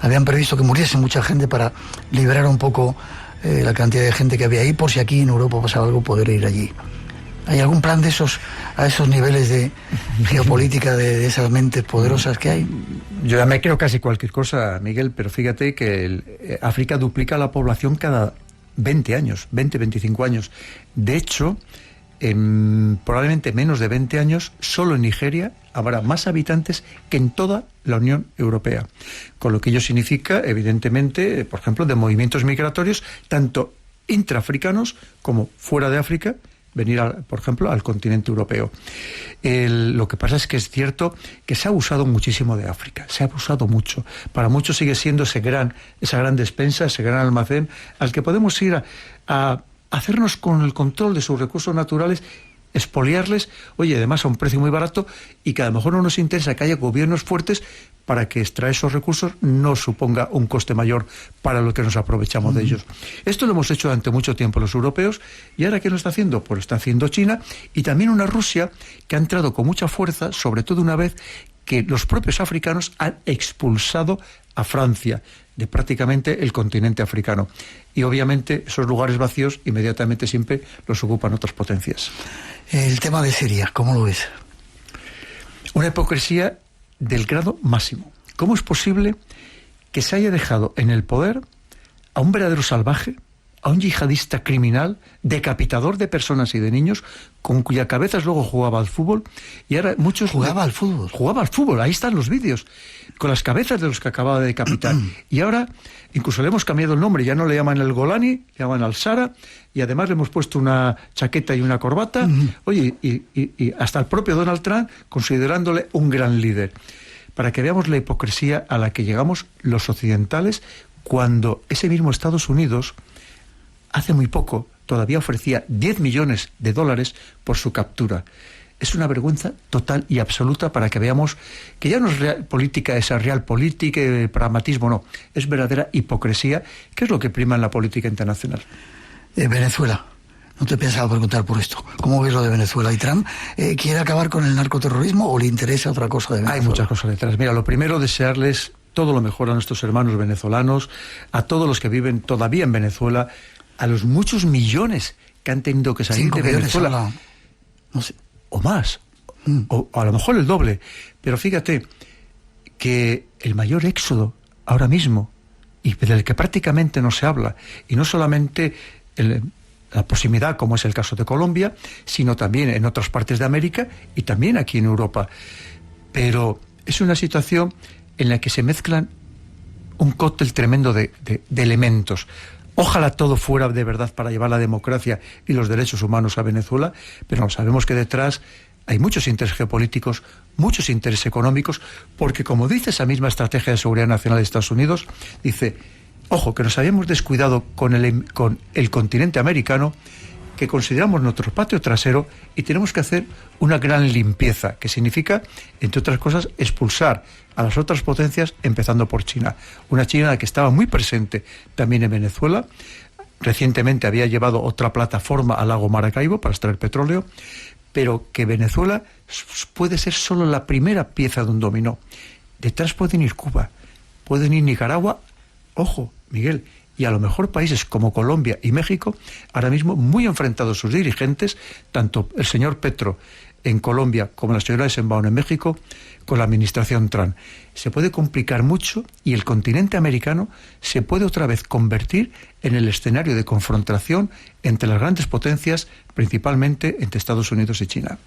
B: habían previsto que muriese mucha gente para liberar un poco la cantidad de gente que había ahí, por si aquí en Europa pasaba algo, poder ir allí. ¿Hay algún plan de esos, a esos niveles de geopolítica, de esas mentes poderosas que hay?
E: Yo ya me creo casi cualquier cosa, Miguel, pero fíjate que África duplica la población cada 20 años, 20, 25 años. De hecho, en probablemente menos de 20 años, solo en Nigeria habrá más habitantes que en toda la Unión Europea. Con lo que ello significa, evidentemente, por ejemplo, de movimientos migratorios, tanto intraafricanos como fuera de África, venir, por ejemplo, al continente europeo. Lo que pasa es que es cierto que se ha abusado muchísimo de África, se ha abusado mucho. Para muchos sigue siendo esa gran despensa, ese gran almacén al que podemos ir a hacernos con el control de sus recursos naturales, expoliarles, oye, además a un precio muy barato, y que a lo mejor no nos interesa que haya gobiernos fuertes para que extraer esos recursos no suponga un coste mayor para lo que nos aprovechamos de ellos. Esto lo hemos hecho durante mucho tiempo los europeos, y ahora ¿qué lo está haciendo? Pues lo está haciendo China, y también una Rusia que ha entrado con mucha fuerza, sobre todo una vez que los propios africanos han expulsado a Francia de prácticamente el continente africano. Y obviamente esos lugares vacíos inmediatamente siempre los ocupan otras potencias.
B: El tema de Siria, ¿cómo lo ves?
E: Una hipocresía del grado máximo. ¿Cómo es posible que se haya dejado en el poder a un verdadero salvaje, a un yihadista criminal, decapitador de personas y de niños, con cuya cabeza luego jugaba al fútbol? Y ahora muchos...
B: ¿Jugaba al fútbol?
E: Jugaba al fútbol, ahí están los vídeos, con las cabezas de los que acababa de decapitar. Y ahora incluso le hemos cambiado el nombre, ya no le llaman el Golani, le llaman al-Sara, y además le hemos puesto una chaqueta y una corbata. Oye, y hasta el propio Donald Trump considerándole un gran líder. Para que veamos la hipocresía a la que llegamos los occidentales, cuando ese mismo Estados Unidos hace muy poco todavía ofrecía $10 millones por su captura. Es una vergüenza total y absoluta, para que veamos que ya no es real política, esa real política, pragmatismo, no. Es verdadera hipocresía, que es lo que prima en la política internacional.
B: Venezuela. No te pensaba preguntar por esto. ¿Cómo ves lo de Venezuela? ¿Y Trump quiere acabar con el narcoterrorismo o le interesa otra cosa de Venezuela?
E: Hay muchas cosas detrás. Mira, lo primero, desearles todo lo mejor a nuestros hermanos venezolanos, a todos los que viven todavía en Venezuela, a los muchos millones que han tenido que salir de Venezuela.
B: No sé.
E: O más, o a lo mejor el doble. Pero fíjate que el mayor éxodo ahora mismo, y del que prácticamente no se habla, y no solamente la proximidad, como es el caso de Colombia, sino también en otras partes de América y también aquí en Europa. Pero es una situación en la que se mezclan un cóctel tremendo de elementos. Ojalá todo fuera de verdad para llevar la democracia y los derechos humanos a Venezuela, pero no, sabemos que detrás hay muchos intereses geopolíticos, muchos intereses económicos, porque como dice esa misma estrategia de seguridad nacional de Estados Unidos, dice, ojo, que nos habíamos descuidado con el continente americano, que consideramos nuestro patio trasero, y tenemos que hacer una gran limpieza, que significa, entre otras cosas, expulsar a las otras potencias, empezando por China. Una China que estaba muy presente también en Venezuela. Recientemente había llevado otra plataforma al lago Maracaibo para extraer petróleo, pero que Venezuela puede ser solo la primera pieza de un dominó. Detrás pueden ir Cuba, pueden ir Nicaragua, ojo, Miguel, y a lo mejor países como Colombia y México, ahora mismo muy enfrentados sus dirigentes, tanto el señor Petro en Colombia como la señora Eisenhower en México, con la administración Trump. Se puede complicar mucho, y el continente americano se puede otra vez convertir en el escenario de confrontación entre las grandes potencias, principalmente entre Estados Unidos y China.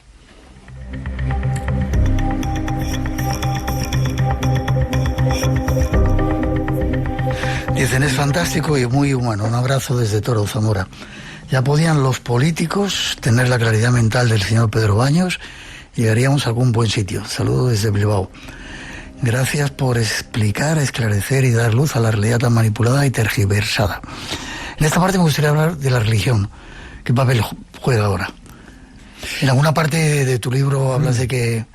B: Dicen, es fantástico y muy humano. Un abrazo desde Toro, Zamora. Ya podían los políticos tener la claridad mental del señor Pedro Baños, llegaríamos a algún buen sitio. Saludos desde Bilbao. Gracias por explicar, esclarecer y dar luz a la realidad tan manipulada y tergiversada. En esta parte me gustaría hablar de la religión. ¿Qué papel juega ahora? En alguna parte de tu libro hablas de que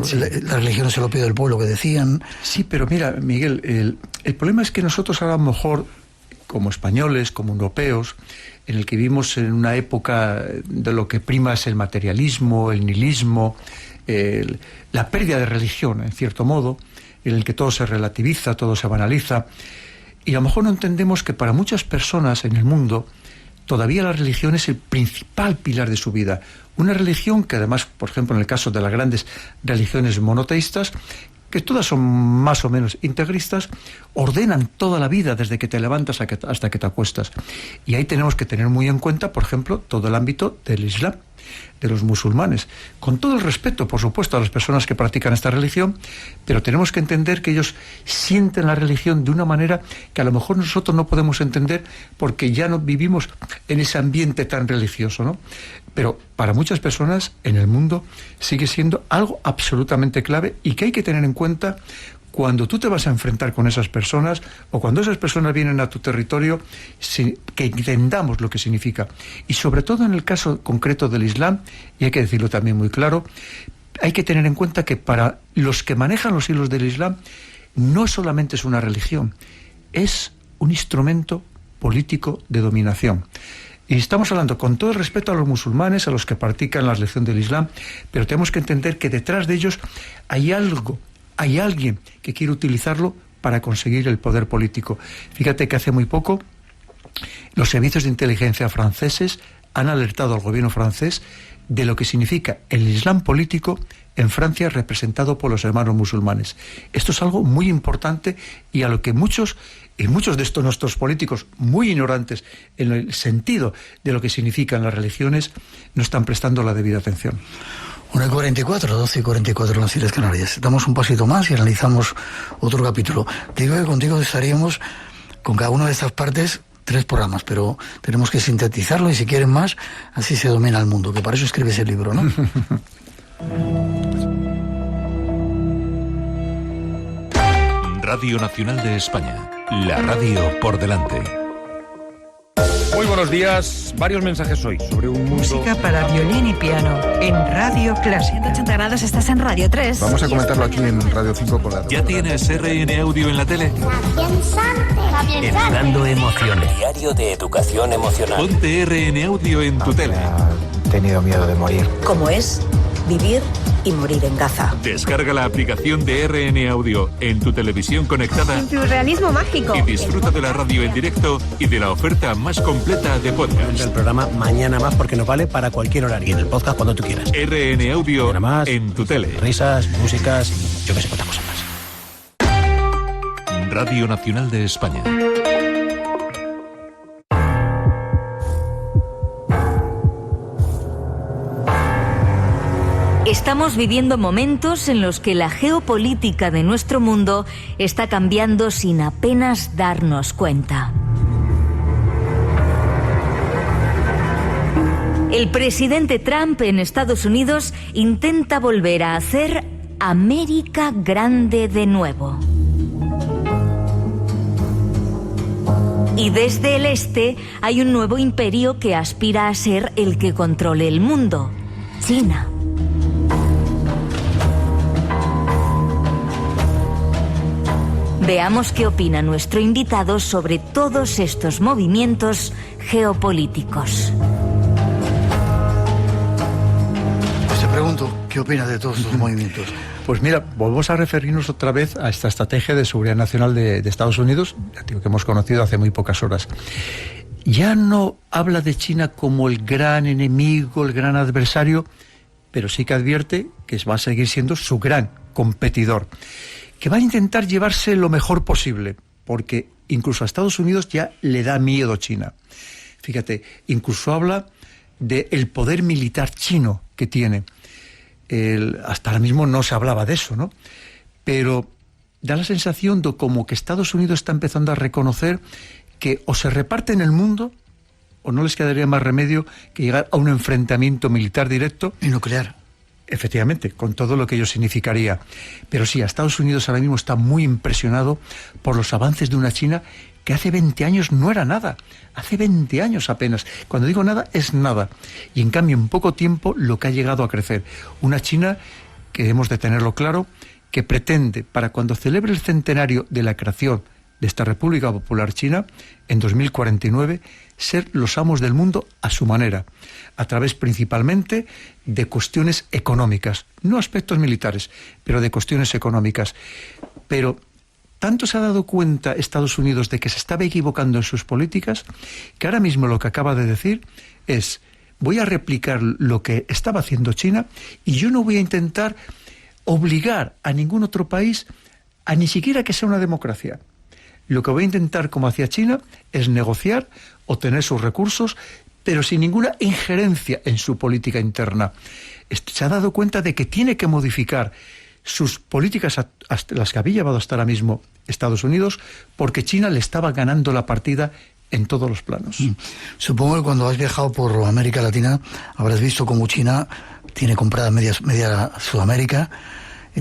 B: sí, la religión es el opio del pueblo, que decían.
E: Sí, pero mira, Miguel, el problema es que nosotros ahora a lo mejor, como españoles, como europeos, en el que vivimos en una época de lo que prima es el materialismo, el nihilismo, la pérdida de religión, en cierto modo, en el que todo se relativiza, todo se banaliza, y a lo mejor no entendemos que para muchas personas en el mundo todavía la religión es el principal pilar de su vida. Una religión que además, por ejemplo, en el caso de las grandes religiones monoteístas, que todas son más o menos integristas, ordenan toda la vida desde que te levantas hasta que te acuestas. Y ahí tenemos que tener muy en cuenta, por ejemplo, todo el ámbito del Islam, de los musulmanes, con todo el respeto, por supuesto, a las personas que practican esta religión, pero tenemos que entender que ellos sienten la religión de una manera que a lo mejor nosotros no podemos entender porque ya no vivimos en ese ambiente tan religioso, ¿no? Pero para muchas personas en el mundo sigue siendo algo absolutamente clave y que hay que tener en cuenta cuando tú te vas a enfrentar con esas personas o cuando esas personas vienen a tu territorio, que entendamos lo que significa. Y sobre todo en el caso concreto del Islam, y hay que decirlo también muy claro, hay que tener en cuenta que para los que manejan los hilos del Islam no solamente es una religión, es un instrumento político de dominación. Y estamos hablando con todo el respeto a los musulmanes, a los que practican la religión del Islam, pero tenemos que entender que detrás de ellos hay algo, hay alguien que quiere utilizarlo para conseguir el poder político. Fíjate que hace muy poco los servicios de inteligencia franceses han alertado al gobierno francés de lo que significa el Islam político en Francia representado por los hermanos musulmanes. Esto es algo muy importante y a lo que muchos de estos nuestros políticos muy ignorantes en el sentido de lo que significan las religiones no están prestando la debida atención.
B: 1:44, 12:44 en las Islas Canarias. Damos un pasito más y analizamos otro capítulo. Te digo que contigo estaríamos con cada una de estas partes 3 programas, pero tenemos que sintetizarlo y si quieren más, así se domina el mundo, que para eso escribes el libro, ¿no?
C: Radio Nacional de España, la radio por delante.
G: Muy buenos días. Varios mensajes hoy sobre un mundo...
H: Música para violín y piano en Radio Clásica.
I: 180 grados, estás en Radio 3.
G: Vamos a comentarlo aquí en Radio 5 con la...
C: ¿Ya tienes RN Audio en la tele?
J: Educando emociones. Diario de educación emocional.
C: Ponte RN Audio en tu tele.
K: He tenido miedo de morir.
L: ¿Cómo es vivir y morir en Gaza?
C: Descarga la aplicación de RN Audio en tu televisión conectada.
I: En tu realismo mágico.
C: Y disfruta de la radio en directo y de la oferta más completa de podcast.
J: El programa Mañana Más porque nos vale para cualquier horario. Y en el podcast cuando tú quieras.
C: RN Audio en tu tele.
J: Risas, músicas, yo que sé cuántas cosas más.
C: Radio Nacional de España.
D: Estamos viviendo momentos en los que la geopolítica de nuestro mundo está cambiando sin apenas darnos cuenta. El presidente Trump en Estados Unidos intenta volver a hacer América grande de nuevo. Y desde el este hay un nuevo imperio que aspira a ser el que controle el mundo: China. Veamos qué opina nuestro invitado sobre todos estos movimientos geopolíticos.
B: Pues te pregunto, ¿qué opinas de todos estos movimientos?
E: Pues mira, volvemos a referirnos otra vez a esta estrategia de seguridad nacional de Estados Unidos, que hemos conocido hace muy pocas horas. Ya no habla de China como el gran enemigo, el gran adversario, pero sí que advierte que va a seguir siendo su gran competidor, que va a intentar llevarse lo mejor posible, porque incluso a Estados Unidos ya le da miedo China. Fíjate, incluso habla del poder militar chino que tiene. Hasta ahora mismo no se hablaba de eso, ¿no? Pero da la sensación de como que Estados Unidos está empezando a reconocer que o se reparten el mundo o no les quedaría más remedio que llegar a un enfrentamiento militar directo.
B: Y nuclear.
E: efectivamente, con todo lo que ello significaría. Pero sí, a Estados Unidos ahora mismo está muy impresionado por los avances de una China que hace 20 años no era nada. Hace 20 años apenas. Cuando digo nada, es nada. Y en cambio, en poco tiempo, lo que ha llegado a crecer. Una China que hemos de tenerlo claro, que pretende, para cuando celebre el centenario de la creación de esta República Popular China, en 2049, ser los amos del mundo a su manera, a través principalmente de cuestiones económicas, no aspectos militares, pero de cuestiones económicas. Pero tanto se ha dado cuenta Estados Unidos de que se estaba equivocando en sus políticas, que ahora mismo lo que acaba de decir es: voy a replicar lo que estaba haciendo China y yo no voy a intentar obligar a ningún otro país a ni siquiera que sea una democracia. Lo que voy a intentar, como hacía China, es negociar, obtener sus recursos, pero sin ninguna injerencia en su política interna. Se ha dado cuenta de que tiene que modificar sus políticas, hasta las que había llevado hasta ahora mismo Estados Unidos, porque China le estaba ganando la partida en todos los planos.
B: Supongo que cuando has viajado por América Latina habrás visto cómo China tiene comprada media Sudamérica,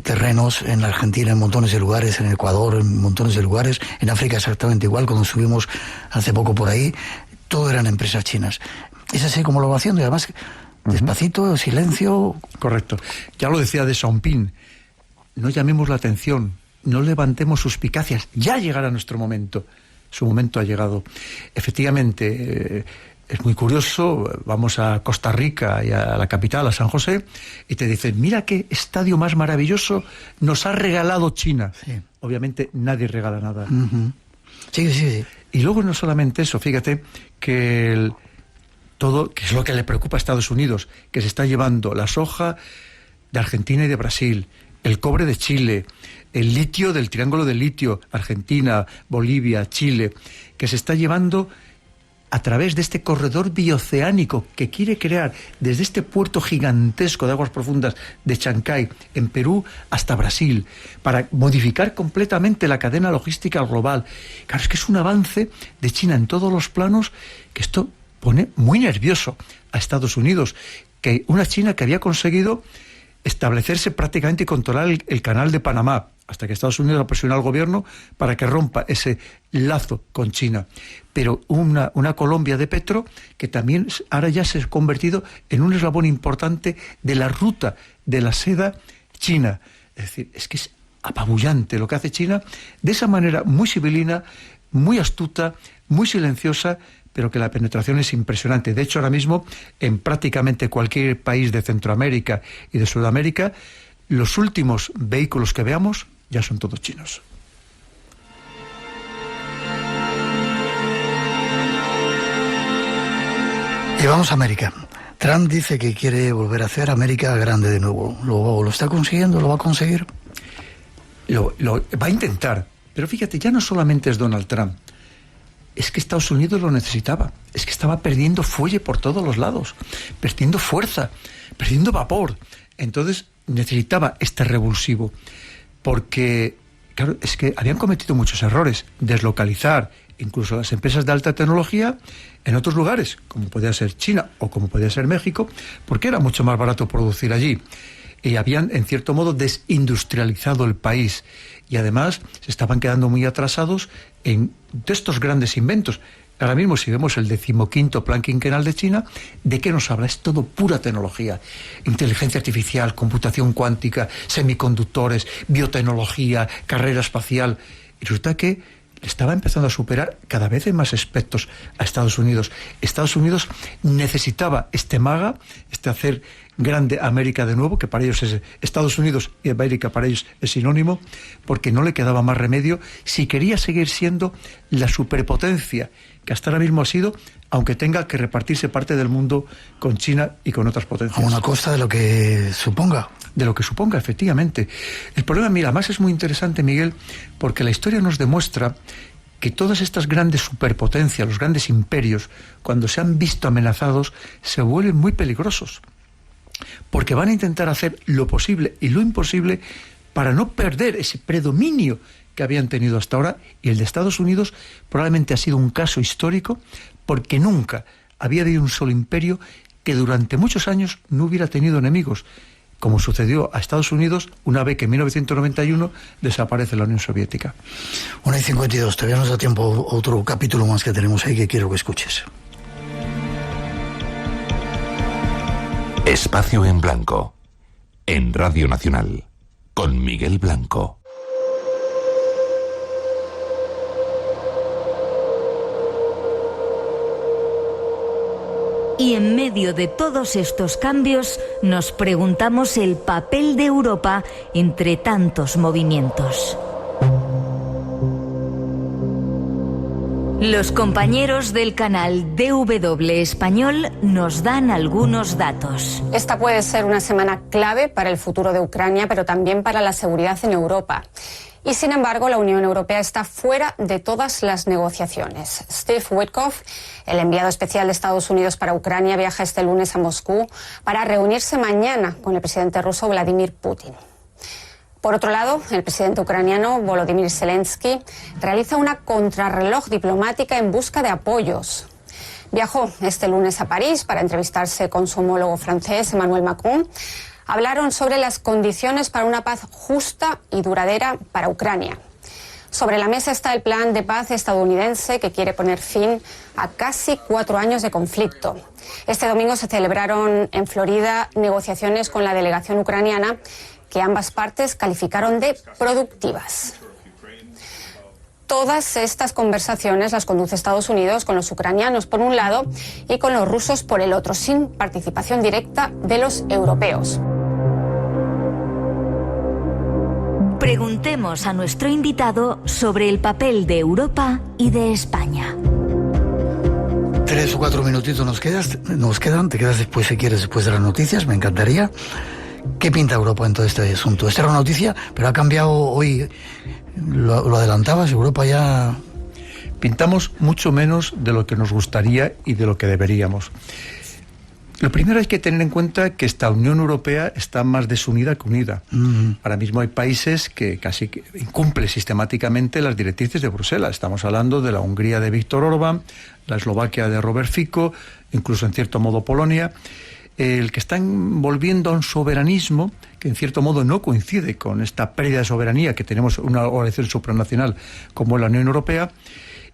B: terrenos en la Argentina en montones de lugares, en Ecuador en montones de lugares, en África exactamente igual. Cuando subimos hace poco por ahí, todo eran empresas chinas. Es así como lo va haciendo, y además despacito, silencio.
E: Correcto. Ya lo decía de Xiaoping, no llamemos la atención, no levantemos suspicacias, ya llegará nuestro momento. Su momento ha llegado. Efectivamente, es muy curioso, vamos a Costa Rica y a la capital, a San José, y te dicen: mira qué estadio más maravilloso nos ha regalado China. Sí. Obviamente nadie regala nada.
B: Sí.
E: Y luego no solamente eso, fíjate que todo, que es lo que le preocupa a Estados Unidos, que se está llevando la soja de Argentina y de Brasil, el cobre de Chile, el litio del Triángulo del Litio, Argentina, Bolivia, Chile, que se está llevando a través de este corredor bioceánico que quiere crear desde este puerto gigantesco de aguas profundas de Chancay, en Perú, hasta Brasil, para modificar completamente la cadena logística global. Claro, es que es un avance de China en todos los planos, que esto pone muy nervioso a Estados Unidos, que una China que había conseguido establecerse prácticamente y controlar el canal de Panamá, hasta que Estados Unidos ha presionado al gobierno para que rompa ese lazo con China. Pero una Colombia de Petro que también ahora ya se ha convertido en un eslabón importante de la ruta de la seda china. Es decir, es que es apabullante lo que hace China, de esa manera muy civilina, muy astuta, muy silenciosa, pero que la penetración es impresionante. De hecho, ahora mismo, en prácticamente cualquier país de Centroamérica y de Sudamérica, los últimos vehículos que veamos ya son todos chinos.
B: Y vamos a América. Trump dice que quiere volver a hacer América grande de nuevo. ¿Lo está consiguiendo? ¿Lo va a conseguir?
E: Lo va a intentar. Pero fíjate, ya no solamente es Donald Trump. Es que Estados Unidos lo necesitaba. Es que estaba perdiendo fuelle por todos los lados, perdiendo fuerza, perdiendo vapor. Entonces necesitaba este revulsivo, porque, claro, es que habían cometido muchos errores. Deslocalizar incluso las empresas de alta tecnología en otros lugares, como podía ser China o como podía ser México, porque era mucho más barato producir allí. Y habían, en cierto modo, desindustrializado el país. Y además se estaban quedando muy atrasados en de estos grandes inventos. Ahora mismo, si vemos el 15º Plan Quinquenal de China, ¿de qué nos habla? Es todo pura tecnología. Inteligencia artificial, computación cuántica, semiconductores, biotecnología, carrera espacial. Y resulta que estaba empezando a superar cada vez en más aspectos a Estados Unidos. Estados Unidos necesitaba este MAGA, este hacer grande América de nuevo, que para ellos es Estados Unidos y América para ellos es sinónimo, porque no le quedaba más remedio si quería seguir siendo la superpotencia que hasta ahora mismo ha sido, aunque tenga que repartirse parte del mundo con China y con otras potencias.
B: A una costa de lo que suponga.
E: De lo que suponga, efectivamente. El problema, mira, además es muy interesante, Miguel, porque la historia nos demuestra que todas estas grandes superpotencias, los grandes imperios, cuando se han visto amenazados, se vuelven muy peligrosos. Porque van a intentar hacer lo posible y lo imposible para no perder ese predominio que habían tenido hasta ahora. Y el de Estados Unidos probablemente ha sido un caso histórico, porque nunca había habido un solo imperio que durante muchos años no hubiera tenido enemigos. como sucedió a Estados Unidos una vez que en 1991 desaparece la Unión Soviética.
B: 1:52, todavía nos da tiempo a otro capítulo más que tenemos ahí que quiero que escuches.
C: Espacio en Blanco, en Radio Nacional, con Miguel Blanco.
D: Y en medio de todos estos cambios, nos preguntamos el papel de Europa entre tantos movimientos. Los compañeros del canal DW Español nos dan algunos datos.
M: Esta puede ser una semana clave para el futuro de Ucrania, pero también para la seguridad en Europa. Y sin embargo, la Unión Europea está fuera de todas las negociaciones. Steve Witkoff, el enviado especial de Estados Unidos para Ucrania, viaja este lunes a Moscú para reunirse mañana con el presidente ruso Vladimir Putin. Por otro lado, el presidente ucraniano Volodymyr Zelensky realiza una contrarreloj diplomática en busca de apoyos. Viajó este lunes a París para entrevistarse con su homólogo francés Emmanuel Macron. Hablaron sobre las condiciones para una paz justa y duradera para Ucrania. Sobre la mesa está el plan de paz estadounidense que quiere poner fin a casi 4 años de conflicto. Este domingo se celebraron en Florida negociaciones con la delegación ucraniana que ambas partes calificaron de productivas. Todas estas conversaciones las conduce Estados Unidos con los ucranianos por un lado y con los rusos por el otro, sin participación directa de los europeos.
D: Preguntemos a nuestro invitado sobre el papel de Europa y de España.
B: 3 o 4 minutitos nos quedan, te quedas después si quieres, después de las noticias, me encantaría. ¿Qué pinta Europa en todo este asunto? Esta era una noticia, pero ha cambiado hoy, lo adelantabas, Europa ya...
E: Pintamos mucho menos de lo que nos gustaría y de lo que deberíamos. Lo primero hay que tener en cuenta que esta Unión Europea está más desunida que unida. Ahora mismo hay países que casi incumplen sistemáticamente las directrices de Bruselas. Estamos hablando de la Hungría de Viktor Orbán, la Eslovaquia de Robert Fico, incluso en cierto modo Polonia, el que están volviendo a un soberanismo que en cierto modo no coincide con esta pérdida de soberanía que tenemos una organización supranacional como la Unión Europea,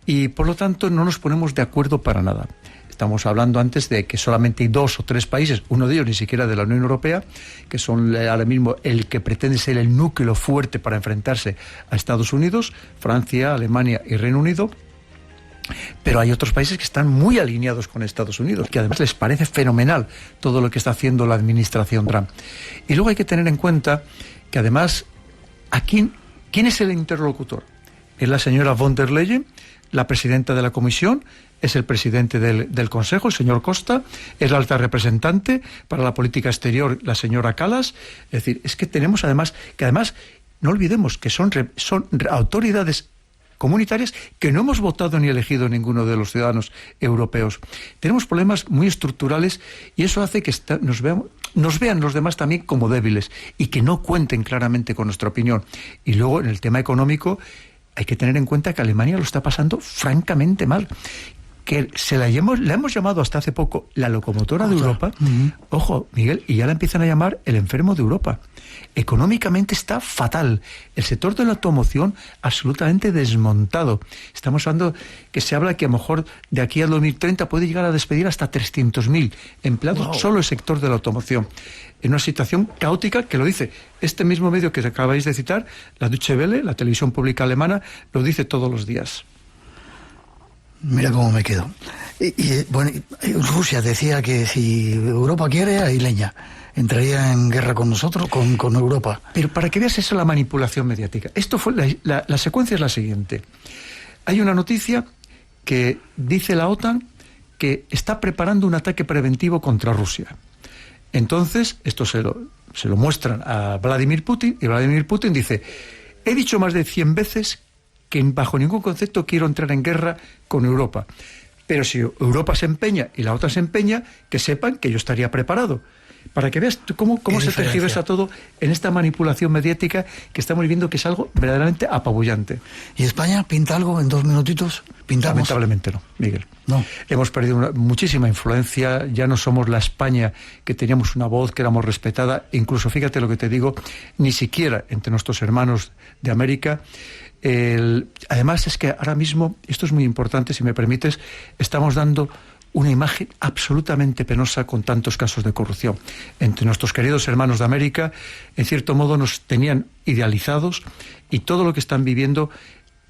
E: y por lo tanto no nos ponemos de acuerdo para nada. Estamos hablando antes de que solamente hay 2 o 3 países, uno de ellos ni siquiera de la Unión Europea, que son ahora mismo el que pretende ser el núcleo fuerte para enfrentarse a Estados Unidos, Francia, Alemania y Reino Unido. Pero hay otros países que están muy alineados con Estados Unidos, que además les parece fenomenal todo lo que está haciendo la administración Trump. Y luego hay que tener en cuenta que además, ¿quién es el interlocutor? Es la señora von der Leyen, la presidenta de la Comisión, es el presidente del Consejo, el señor Costa, es la alta representante para la política exterior, la señora Kallas. Es decir, es que tenemos además, no olvidemos que son autoridades comunitarias que no hemos votado ni elegido ninguno de los ciudadanos europeos. Tenemos problemas muy estructurales y eso hace que nos vean los demás también como débiles y que no cuenten claramente con nuestra opinión. Y luego, en el tema económico, hay que tener en cuenta que Alemania lo está pasando francamente mal. Que la hemos llamado hasta hace poco la locomotora de Europa. Ojo, Miguel, y ya la empiezan a llamar el enfermo de Europa. Económicamente está fatal. El sector de la automoción absolutamente desmontado. Estamos hablando que se habla que a lo mejor de aquí al 2030 puede llegar a despedir hasta 300.000 empleados, solo el sector de la automoción. En una situación caótica que lo dice este mismo medio que acabáis de citar, la Deutsche Welle, la televisión pública alemana, lo dice todos los días.
B: Mira cómo me quedo. Bueno, Rusia decía que si Europa quiere, hay leña. Entraría en guerra con nosotros, con Europa.
E: Pero para que veas eso, la manipulación mediática. Esto fue la secuencia es la siguiente. Hay una noticia que dice la OTAN que está preparando un ataque preventivo contra Rusia. Entonces, esto se lo muestran a Vladimir Putin, y Vladimir Putin dice: he dicho más de 100 veces que bajo ningún concepto quiero entrar en guerra con Europa. Pero si Europa se empeña y la OTAN se empeña, que sepan que yo estaría preparado. para que veas cómo se tergiversa todo en esta manipulación mediática que estamos viviendo, que es algo verdaderamente apabullante.
B: ¿Y España pinta algo en 2 minutitos? ¿Pintamos?
E: Lamentablemente no, Miguel.
B: No.
E: Hemos perdido muchísima influencia, ya no somos la España que teníamos una voz, que éramos respetada, incluso, fíjate lo que te digo, ni siquiera entre nuestros hermanos de América. Además es que ahora mismo, esto es muy importante, si me permites, estamos dando una imagen absolutamente penosa con tantos casos de corrupción. Entre nuestros queridos hermanos de América, en cierto modo nos tenían idealizados, y todo lo que están viviendo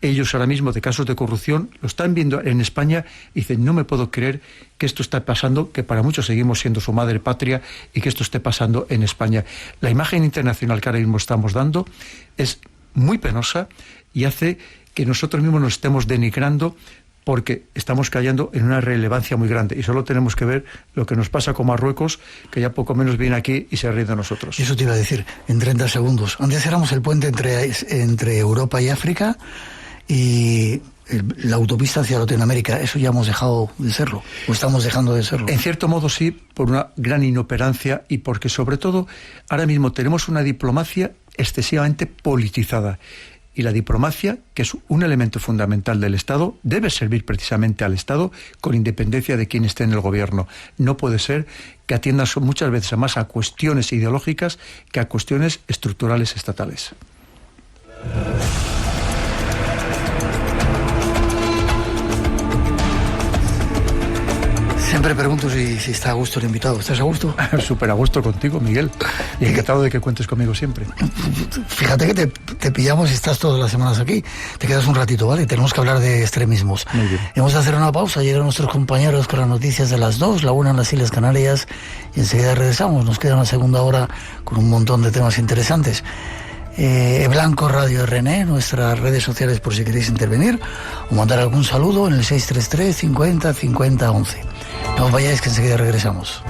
E: ellos ahora mismo de casos de corrupción lo están viendo en España y dicen: no me puedo creer que esto está pasando, que para muchos seguimos siendo su madre patria, y que esto esté pasando en España. La imagen internacional que ahora mismo estamos dando es muy penosa y hace que nosotros mismos nos estemos denigrando, porque estamos cayendo en una relevancia muy grande, y solo tenemos que ver lo que nos pasa con Marruecos, que ya poco menos viene aquí y se ríe de nosotros.
B: Eso te iba a decir, en 30 segundos. Antes éramos el puente entre Europa y África, y la autopista hacia Latinoamérica. Eso ya hemos dejado de serlo, o estamos dejando de serlo.
E: En cierto modo sí, por una gran inoperancia, y porque sobre todo ahora mismo tenemos una diplomacia excesivamente politizada. Y la diplomacia, que es un elemento fundamental del Estado, debe servir precisamente al Estado, con independencia de quién esté en el gobierno. No puede ser que atienda muchas veces más a cuestiones ideológicas que a cuestiones estructurales estatales.
B: Siempre pregunto si está a gusto el invitado. ¿Estás a gusto?
E: Súper a gusto contigo, Miguel. Y encantado de que cuentes conmigo siempre.
B: Fíjate que te pillamos y estás todas las semanas aquí. Te quedas un ratito, ¿vale? Tenemos que hablar de extremismos.
E: Muy bien.
B: Hemos de hacer una pausa. Llegan nuestros compañeros con las noticias de las 2, la 1 en las Islas Canarias, y enseguida regresamos. Nos queda una segunda hora con un montón de temas interesantes. Blanco Radio RN, nuestras redes sociales por si queréis intervenir o mandar algún saludo en el 633 50 50 11. No os vayáis, que enseguida regresamos.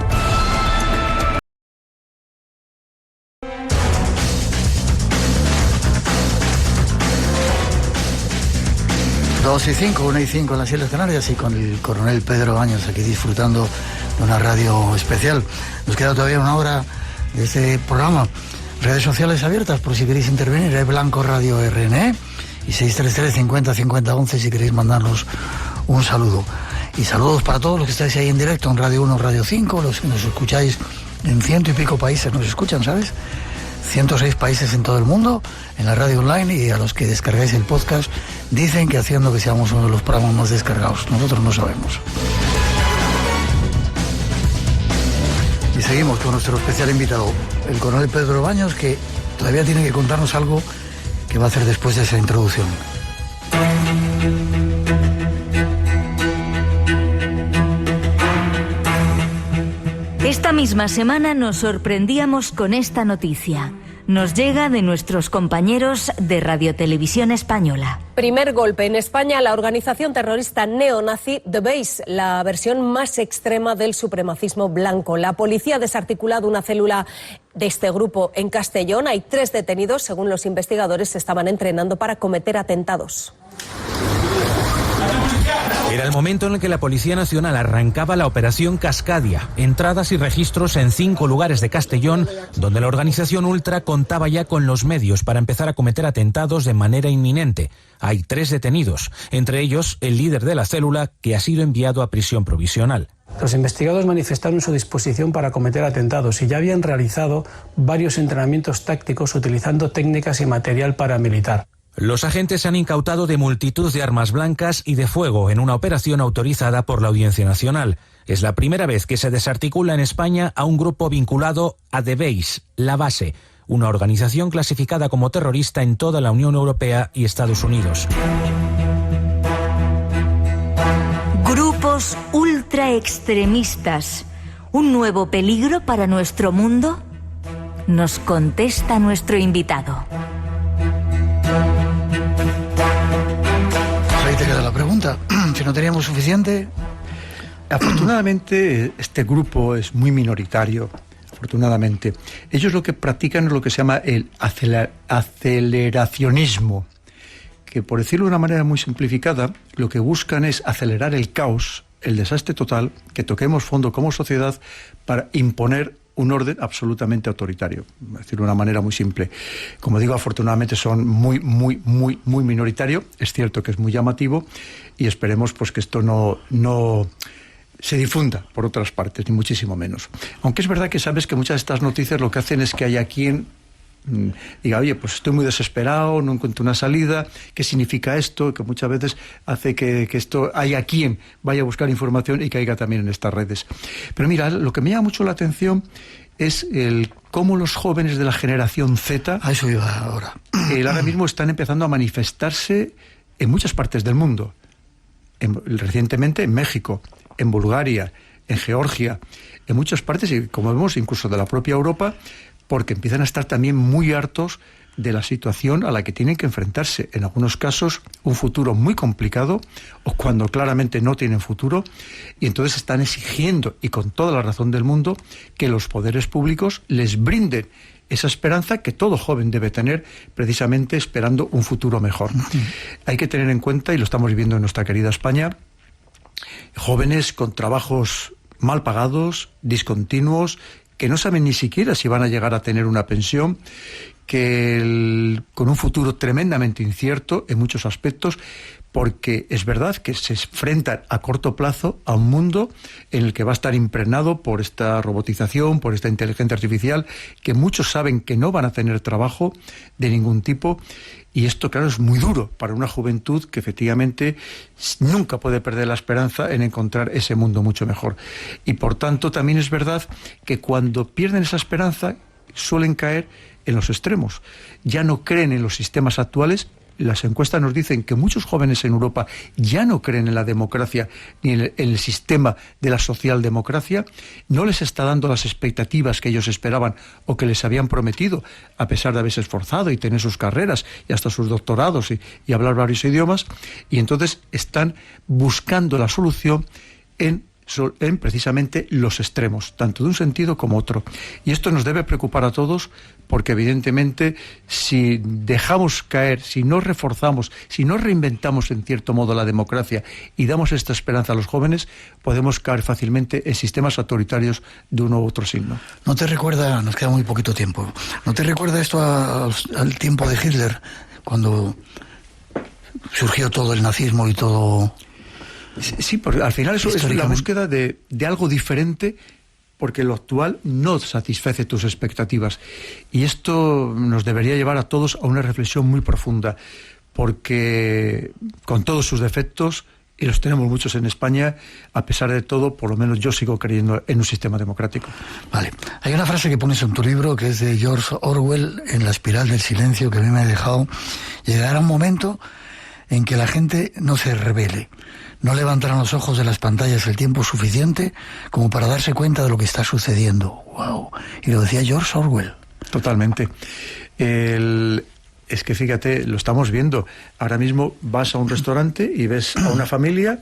B: Dos y 5, 1 y 5 en las Islas Canarias, y con el coronel Pedro Baños aquí disfrutando de una radio especial. Nos queda todavía una hora de este programa. Redes sociales abiertas por si queréis intervenir, es Blanco Radio RN, y 633 50 50 11 si queréis mandarnos un saludo. Y saludos para todos los que estáis ahí en directo en Radio 1, Radio 5, los que nos escucháis en 100 y pico países, nos escuchan, ¿sabes? 106 países en todo el mundo, en la radio online, y a los que descargáis el podcast, dicen que haciendo que seamos uno de los programas más descargados. Nosotros no sabemos. Y seguimos con nuestro especial invitado, el coronel Pedro Baños, que todavía tiene que contarnos algo que va a hacer después de esa introducción.
D: Esta misma semana nos sorprendíamos con esta noticia. Nos llega de nuestros compañeros de Radio Televisión Española.
N: Primer golpe en España a la organización terrorista neonazi The Base, la versión más extrema del supremacismo blanco. La policía ha desarticulado una célula de este grupo en Castellón. Hay 3 detenidos. Según los investigadores, se estaban entrenando para cometer atentados.
O: Era el momento en el que la Policía Nacional arrancaba la operación Cascadia, entradas y registros en 5 lugares de Castellón, donde la organización ultra contaba ya con los medios para empezar a cometer atentados de manera inminente. Hay 3 detenidos, entre ellos el líder de la célula, que ha sido enviado a prisión provisional.
P: Los investigados manifestaron su disposición para cometer atentados y ya habían realizado varios entrenamientos tácticos utilizando técnicas y material paramilitar.
O: Los agentes se han incautado de multitud de armas blancas y de fuego en una operación autorizada por la Audiencia Nacional. Es la primera vez que se desarticula en España a un grupo vinculado a The Base, la base, una organización clasificada como terrorista en toda la Unión Europea y Estados Unidos.
D: Grupos ultraextremistas. ¿Un nuevo peligro para nuestro mundo? Nos contesta nuestro invitado.
B: Ahí te queda la pregunta. Si no teníamos suficiente.
E: Afortunadamente, este grupo es muy minoritario. Afortunadamente. Ellos lo que practican es lo que se llama el aceleracionismo, que, por decirlo de una manera muy simplificada, lo que buscan es acelerar el caos, el desastre total, que toquemos fondo como sociedad para imponer un orden absolutamente autoritario, es decir, de una manera muy simple. Como digo, afortunadamente son muy minoritario. Es cierto que es muy llamativo y esperemos pues que esto no se difunda por otras partes, ni muchísimo menos. Aunque es verdad que sabes que muchas de estas noticias lo que hacen es que haya quien diga, oye, pues estoy muy desesperado, no encuentro una salida, ¿qué significa esto? Que muchas veces hace que esto haya quien vaya a buscar información y caiga también en estas redes. Pero mira, lo que me llama mucho la atención es cómo los jóvenes de la generación Z,
B: a eso iba ahora,
E: ahora mismo están empezando a manifestarse en muchas partes del mundo. Recientemente en México, en Bulgaria, en Georgia, en muchas partes, y como vemos, incluso de la propia Europa, porque empiezan a estar también muy hartos de la situación a la que tienen que enfrentarse. En algunos casos, un futuro muy complicado, o cuando claramente no tienen futuro, y entonces están exigiendo, y con toda la razón del mundo, que los poderes públicos les brinden esa esperanza que todo joven debe tener, precisamente esperando un futuro mejor. Hay que tener en cuenta, y lo estamos viviendo en nuestra querida España, jóvenes con trabajos mal pagados, discontinuos, que no saben ni siquiera si van a llegar a tener una pensión, con un futuro tremendamente incierto en muchos aspectos, porque es verdad que se enfrentan a corto plazo a un mundo en el que va a estar impregnado por esta robotización, por esta inteligencia artificial, que muchos saben que no van a tener trabajo de ningún tipo, y esto, claro, es muy duro para una juventud que efectivamente nunca puede perder la esperanza en encontrar ese mundo mucho mejor. Y por tanto también es verdad que cuando pierden esa esperanza suelen caer en los extremos. Ya no creen en los sistemas actuales. Las encuestas nos dicen que muchos jóvenes en Europa ya no creen en la democracia ni en el sistema de la socialdemocracia. No les está dando las expectativas que ellos esperaban o que les habían prometido, a pesar de haberse esforzado y tener sus carreras y hasta sus doctorados y hablar varios idiomas. Y entonces están buscando la solución en precisamente los extremos, tanto de un sentido como otro. Y esto nos debe preocupar a todos, porque evidentemente si dejamos caer, si no reforzamos, si no reinventamos en cierto modo la democracia y damos esta esperanza a los jóvenes, podemos caer fácilmente en sistemas autoritarios de uno u otro signo.
B: ¿No te recuerda, nos queda muy poquito tiempo, ¿no te recuerda esto al tiempo de Hitler, cuando surgió todo el nazismo y todo?
E: Sí, porque al final eso es la búsqueda de algo diferente, porque lo actual no satisface tus expectativas. Y esto nos debería llevar a todos a una reflexión muy profunda, porque con todos sus defectos, y los tenemos muchos en España, a pesar de todo, por lo menos yo sigo creyendo en un sistema democrático.
B: Vale. Hay una frase que pones en tu libro, que es de George Orwell, en La espiral del silencio, que a mí me ha dejado: llegará un momento en que la gente no se rebele. No levantarán los ojos de las pantallas el tiempo suficiente como para darse cuenta de lo que está sucediendo. ¡Wow! Y lo decía George Orwell.
E: Totalmente. Es que fíjate, lo estamos viendo. Ahora mismo vas a un restaurante y ves a una familia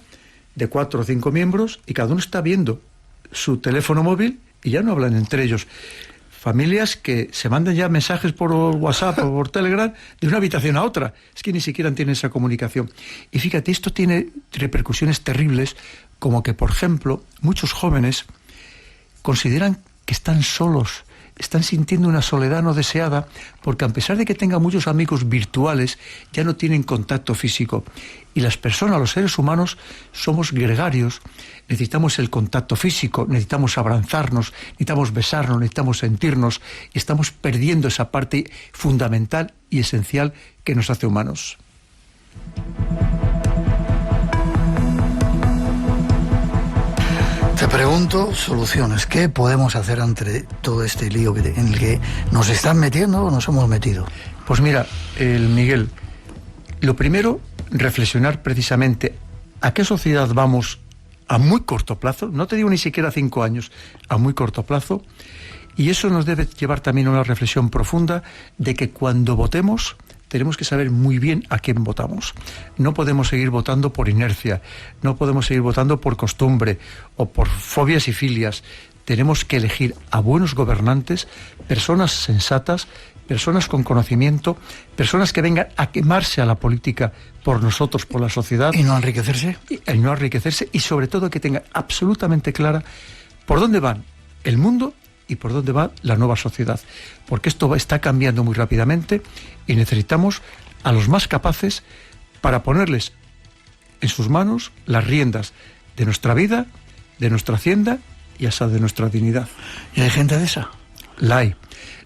E: de 4 o 5 miembros y cada uno está viendo su teléfono móvil y ya no hablan entre ellos. Familias que se mandan ya mensajes por WhatsApp o por Telegram de una habitación a otra. Es que ni siquiera tienen esa comunicación. Y fíjate, esto tiene repercusiones terribles, como que, por ejemplo, muchos jóvenes consideran que están solos, están sintiendo una soledad no deseada, porque a pesar de que tengan muchos amigos virtuales, ya no tienen contacto físico. Y las personas, los seres humanos, somos gregarios, necesitamos el contacto físico, necesitamos abrazarnos, necesitamos besarnos, necesitamos sentirnos, y estamos perdiendo esa parte fundamental y esencial que nos hace humanos.
B: Te pregunto soluciones. ¿Qué podemos hacer ante todo este lío en el que nos están metiendo o nos hemos metido?
E: Pues mira, Miguel, lo primero, reflexionar precisamente a qué sociedad vamos a muy corto plazo, no te digo ni siquiera 5 años, a muy corto plazo, y eso nos debe llevar también a una reflexión profunda de que cuando votemos tenemos que saber muy bien a quién votamos. No podemos seguir votando por inercia, no podemos seguir votando por costumbre o por fobias y filias. Tenemos que elegir a buenos gobernantes, personas sensatas, personas con conocimiento, personas que vengan a quemarse a la política por nosotros, por la sociedad.
B: ¿Y no enriquecerse?
E: Y no enriquecerse, y sobre todo que tengan absolutamente clara por dónde van el mundo y por dónde va la nueva sociedad. Porque esto está cambiando muy rápidamente y necesitamos a los más capaces para ponerles en sus manos las riendas de nuestra vida, de nuestra hacienda y hasta de nuestra dignidad.
B: ¿Y hay gente de esa?
E: La hay.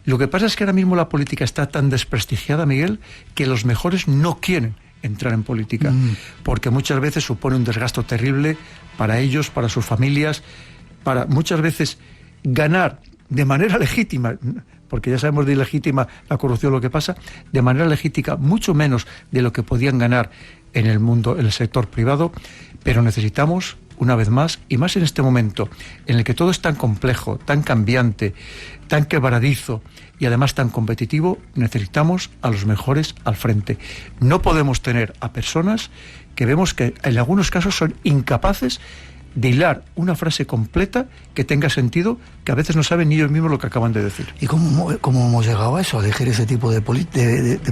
E: Lo que pasa es que ahora mismo la política está tan desprestigiada, Miguel, que los mejores no quieren entrar en política, porque muchas veces supone un desgasto terrible para ellos, para sus familias, para muchas veces ganar de manera legítima, porque ya sabemos de ilegítima la corrupción lo que pasa, de manera legítima mucho menos de lo que podían ganar en el mundo, en el sector privado, pero necesitamos, una vez más, y más en este momento, en el que todo es tan complejo, tan cambiante, tan quebradizo y además tan competitivo, necesitamos a los mejores al frente. No podemos tener a personas que vemos que en algunos casos son incapaces de hilar una frase completa que tenga sentido, que a veces no saben ni ellos mismos lo que acaban de decir.
B: ¿Y cómo hemos llegado a eso, a elegir ese tipo de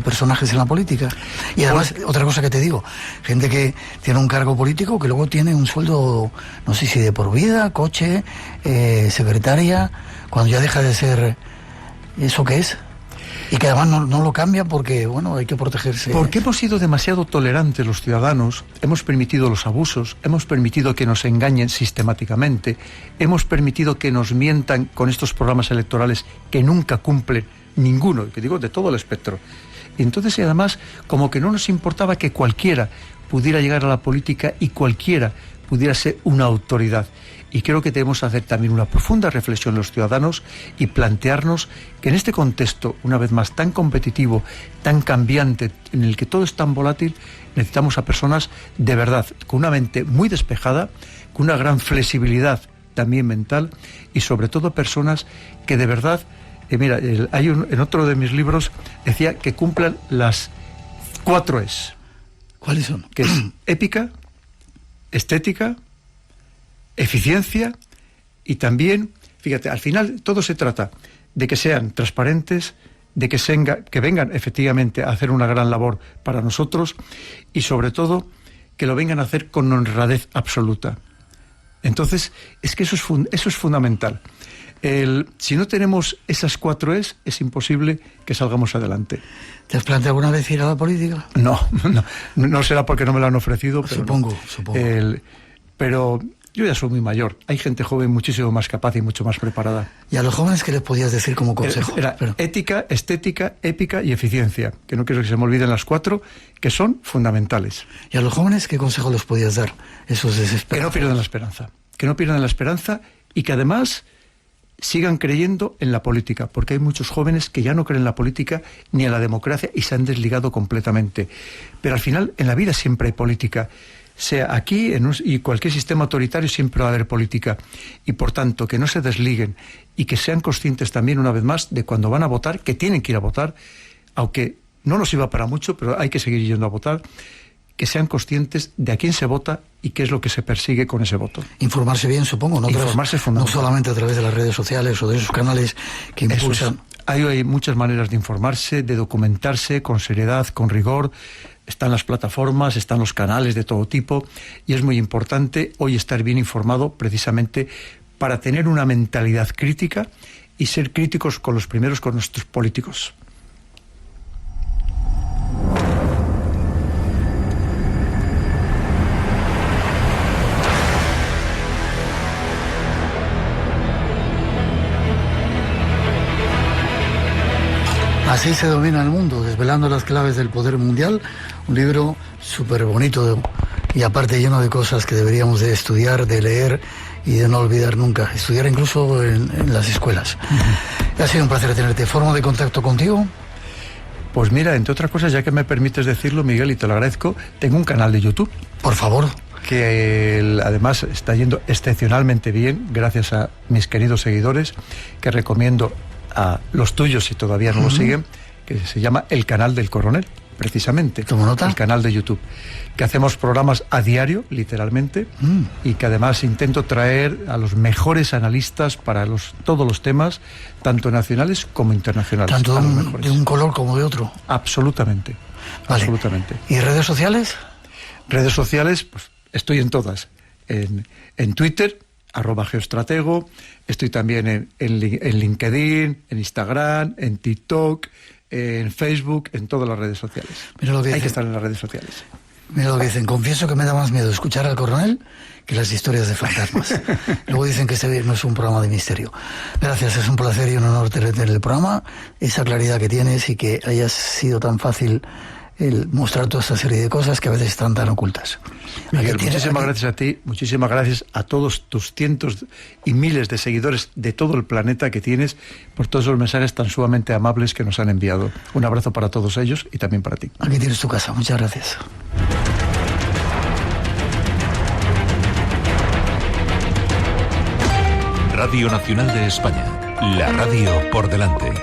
B: personajes en la política? Y además, otra cosa que te digo, gente que tiene un cargo político que luego tiene un sueldo, no sé si de por vida, coche, secretaria, cuando ya deja de ser eso que es. Y que además no lo cambia porque, bueno, hay que protegerse.
E: Porque hemos sido demasiado tolerantes los ciudadanos, hemos permitido los abusos, hemos permitido que nos engañen sistemáticamente, hemos permitido que nos mientan con estos programas electorales que nunca cumplen ninguno, que digo de todo el espectro. Y entonces, además, como que no nos importaba que cualquiera pudiera llegar a la política y cualquiera pudiera ser una autoridad. Y creo que debemos hacer también una profunda reflexión los ciudadanos y plantearnos que en este contexto, una vez más, tan competitivo, tan cambiante, en el que todo es tan volátil, necesitamos a personas de verdad, con una mente muy despejada, con una gran flexibilidad también mental y sobre todo personas que de verdad, mira, en otro de mis libros decía que cumplan las 4 Es.
B: ¿Cuáles son?
E: Que es épica, estética, eficiencia y también, fíjate, al final todo se trata de que sean transparentes, de que vengan efectivamente a hacer una gran labor para nosotros y sobre todo que lo vengan a hacer con honradez absoluta. Entonces, es que eso es fundamental. Si no tenemos esas 4 Es imposible que salgamos adelante.
B: ¿Te has planteado alguna vez ir a la política?
E: No será porque no me lo han ofrecido, pero
B: supongo.
E: Pero yo ya soy muy mayor. Hay gente joven muchísimo más capaz y mucho más preparada.
B: ¿Y a los jóvenes qué les podías decir como consejo?
E: Ética, estética, épica y eficiencia, que no quiero que se me olviden las 4, que son fundamentales.
B: ¿Y a los jóvenes qué consejo les podías dar? Esos desesperados.
E: Que no pierdan la esperanza y que además sigan creyendo en la política, porque hay muchos jóvenes que ya no creen en la política ni en la democracia y se han desligado completamente. Pero al final, en la vida siempre hay política. Sea aquí y cualquier sistema autoritario siempre va a haber política y por tanto que no se desliguen y que sean conscientes también una vez más de cuando van a votar, que tienen que ir a votar, aunque no nos sirva para mucho, pero hay que seguir yendo a votar, que sean conscientes de a quién se vota y qué es lo que se persigue con ese voto.
B: Informarse bien, supongo, ¿no?
E: Informarse es fundamental.
B: No solamente a través de las redes sociales o de esos canales que impulsan.
E: Hay muchas maneras de informarse, de documentarse con seriedad, con rigor. Están las plataformas, están los canales de todo tipo y es muy importante hoy estar bien informado precisamente para tener una mentalidad crítica y ser críticos con los primeros, con nuestros políticos.
B: Así se domina el mundo, desvelando las claves del poder mundial. Un libro súper bonito y aparte lleno de cosas que deberíamos de estudiar, de leer y de no olvidar nunca. Estudiar incluso en las escuelas. Ha sido un placer tenerte. ¿Forma de contacto contigo?
E: Pues mira, entre otras cosas, ya que me permites decirlo, Miguel, y te lo agradezco, tengo un canal de YouTube.
B: Por favor.
E: Que además está yendo excepcionalmente bien, gracias a mis queridos seguidores, que recomiendo a los tuyos si todavía no lo siguen, que se llama El Canal del Coronel, precisamente.
B: ¿Tomo nota?
E: El canal de YouTube. Que hacemos programas a diario, literalmente, y que además intento traer a los mejores analistas para todos los temas, tanto nacionales como internacionales.
B: Tanto de un color como de otro.
E: Absolutamente. Vale. Absolutamente.
B: ¿Y redes sociales?
E: Redes sociales, pues estoy en todas. En Twitter, @geostratego. Estoy también en LinkedIn, en Instagram, en TikTok, en Facebook, en todas las redes sociales. Hay que estar en las redes sociales.
B: Mira lo que dicen: confieso que me da más miedo escuchar al coronel que las historias de fantasmas. Luego dicen que este no es un programa de misterio. Gracias, es un placer y un honor tener el programa, esa claridad que tienes y que hayas sido tan fácil el mostrar toda esta serie de cosas que a veces están tan ocultas.
E: Miguel, muchísimas gracias a ti, muchísimas gracias a todos tus cientos y miles de seguidores de todo el planeta que tienes por todos los mensajes tan sumamente amables que nos han enviado. Un abrazo para todos ellos y también para ti.
B: Aquí tienes tu casa, muchas gracias.
C: Radio Nacional de España, la radio por delante.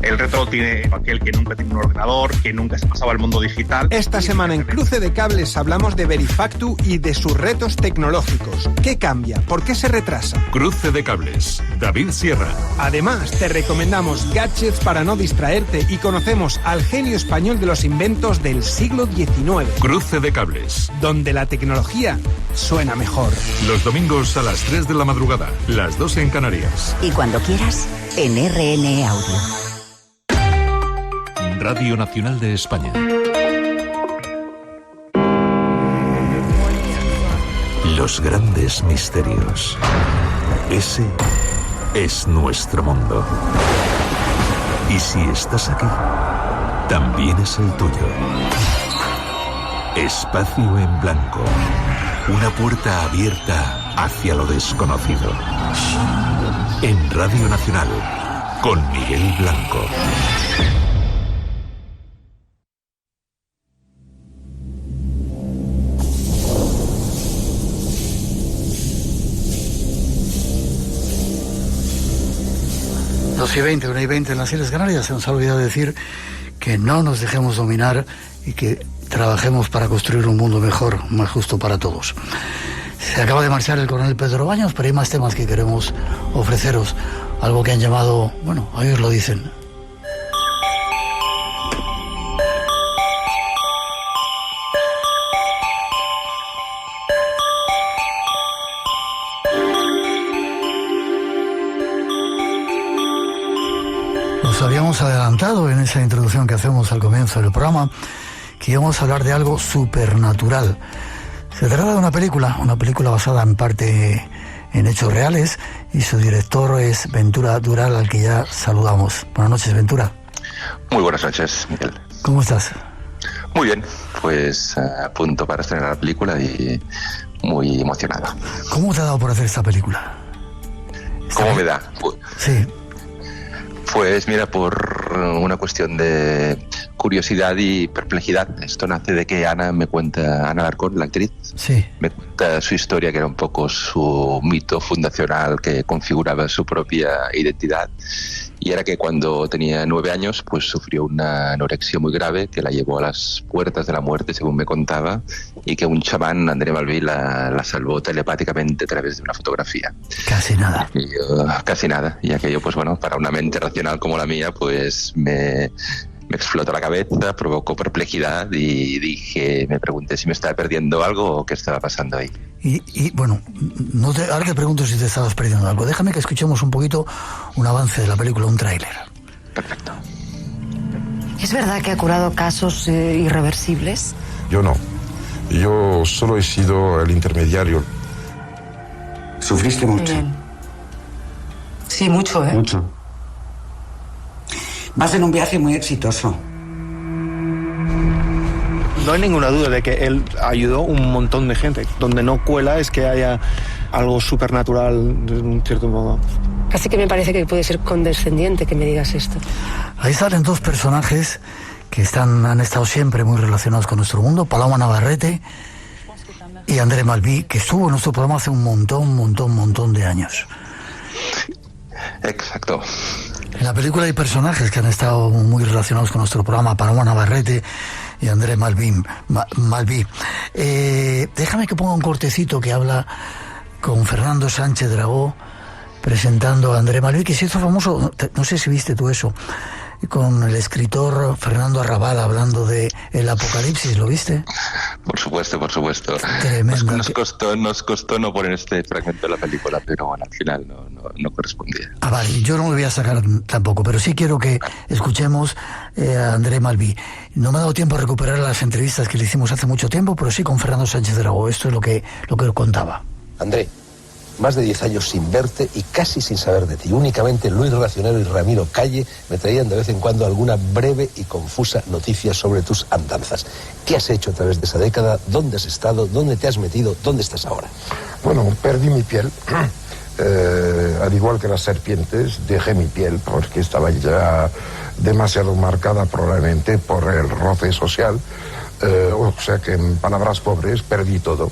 Q: El retro tiene aquel que nunca tiene un ordenador, que nunca se pasaba al mundo digital.
R: Esta semana en Cruce de Cables hablamos de Verifactu y de sus retos tecnológicos. ¿Qué cambia? ¿Por qué se retrasa?
C: Cruce de Cables, David Sierra.
R: Además, te recomendamos gadgets para no distraerte y conocemos al genio español de los inventos del siglo XIX.
C: Cruce de Cables,
R: donde la tecnología suena mejor.
C: Los domingos a las 3 de la madrugada, las 2 en Canarias.
A: Y cuando quieras, en RN Audio.
C: Radio Nacional de España. Los grandes misterios. Ese es nuestro mundo. Y si estás aquí, también es el tuyo. Espacio en Blanco. Una puerta abierta hacia lo desconocido. En Radio Nacional, con Miguel Blanco.
B: Y 20, 1 y 20 en las Islas Canarias. Se nos ha olvidado decir que no nos dejemos dominar y que trabajemos para construir un mundo mejor, más justo para todos. Se acaba de marchar el coronel Pedro Baños, pero hay más temas que queremos ofreceros. Algo que han llamado, bueno, ellos lo dicen, habíamos adelantado en esa introducción que hacemos al comienzo del programa que íbamos a hablar de algo supernatural. Se trata de una película basada en parte en hechos reales y su director es Ventura Dural, al que ya saludamos. Buenas noches, Ventura.
S: Muy buenas noches, Miguel.
B: ¿Cómo estás?
S: Muy bien, pues a punto para estrenar la película y muy emocionado.
B: ¿Cómo te ha dado por hacer esta película?
S: ¿Cómo me da?
B: Sí.
S: Pues mira, por una cuestión de curiosidad y perplejidad. Esto nace de que Ana Alarcón, la actriz,
B: sí,
S: me cuenta su historia, que era un poco su mito fundacional que configuraba su propia identidad. Y era que cuando tenía 9 años, pues sufrió una anorexia muy grave que la llevó a las puertas de la muerte, según me contaba, y que un chamán, André Malví, la salvó telepáticamente a través de una fotografía.
B: Casi nada.
S: Casi nada. Y aquello, pues bueno, para una mente racional como la mía, pues me explotó la cabeza, provocó perplejidad y me pregunté si me estaba perdiendo algo o qué estaba pasando ahí.
B: Y bueno, ahora te pregunto si te estabas perdiendo algo. Déjame que escuchemos un poquito un avance de la película, un tráiler.
S: Perfecto.
T: ¿Es verdad que ha curado casos irreversibles?
U: Yo no. Yo solo he sido el intermediario.
V: ¿Sufriste mucho?
T: Sí, mucho, ¿eh?
V: Mucho. Vas en un viaje muy exitoso.
W: No hay ninguna duda de que él ayudó un montón de gente. Donde no cuela es que haya algo supernatural de un cierto modo.
T: Así que me parece que puede ser condescendiente que me digas esto.
B: Ahí salen dos personajes que han estado siempre muy relacionados con nuestro mundo: Paloma Navarrete y André Malví, que estuvo en nuestro programa hace un montón de años.
S: Exacto.
B: En la película hay personajes que han estado muy relacionados con nuestro programa: Paloma Navarrete y André Malví. Déjame que ponga un cortecito que habla con Fernando Sánchez Dragó presentando a André Malví, que se hizo famoso, no sé si viste tú eso, con el escritor Fernando Arrabal hablando de el apocalipsis, ¿lo viste?
S: Por supuesto.
B: Tremendo.
S: Nos costó no poner este fragmento de la película, pero bueno, al final no correspondía.
B: Vale, yo no lo voy a sacar tampoco, pero sí quiero que escuchemos a André Malví. No me ha dado tiempo a recuperar las entrevistas que le hicimos hace mucho tiempo, pero sí con Fernando Sánchez Dragó. Esto es lo que contaba.
F: André, más de 10 años sin verte y casi sin saber de ti. Únicamente Luis Racionero y Ramiro Calle me traían de vez en cuando alguna breve y confusa noticia sobre tus andanzas. ¿Qué has hecho a través de esa década? ¿Dónde has estado? ¿Dónde te has metido? ¿Dónde estás ahora?
U: Bueno, perdí mi piel. Al igual que las serpientes, dejé mi piel porque estaba ya demasiado marcada probablemente por el roce social. O sea que en palabras pobres perdí todo.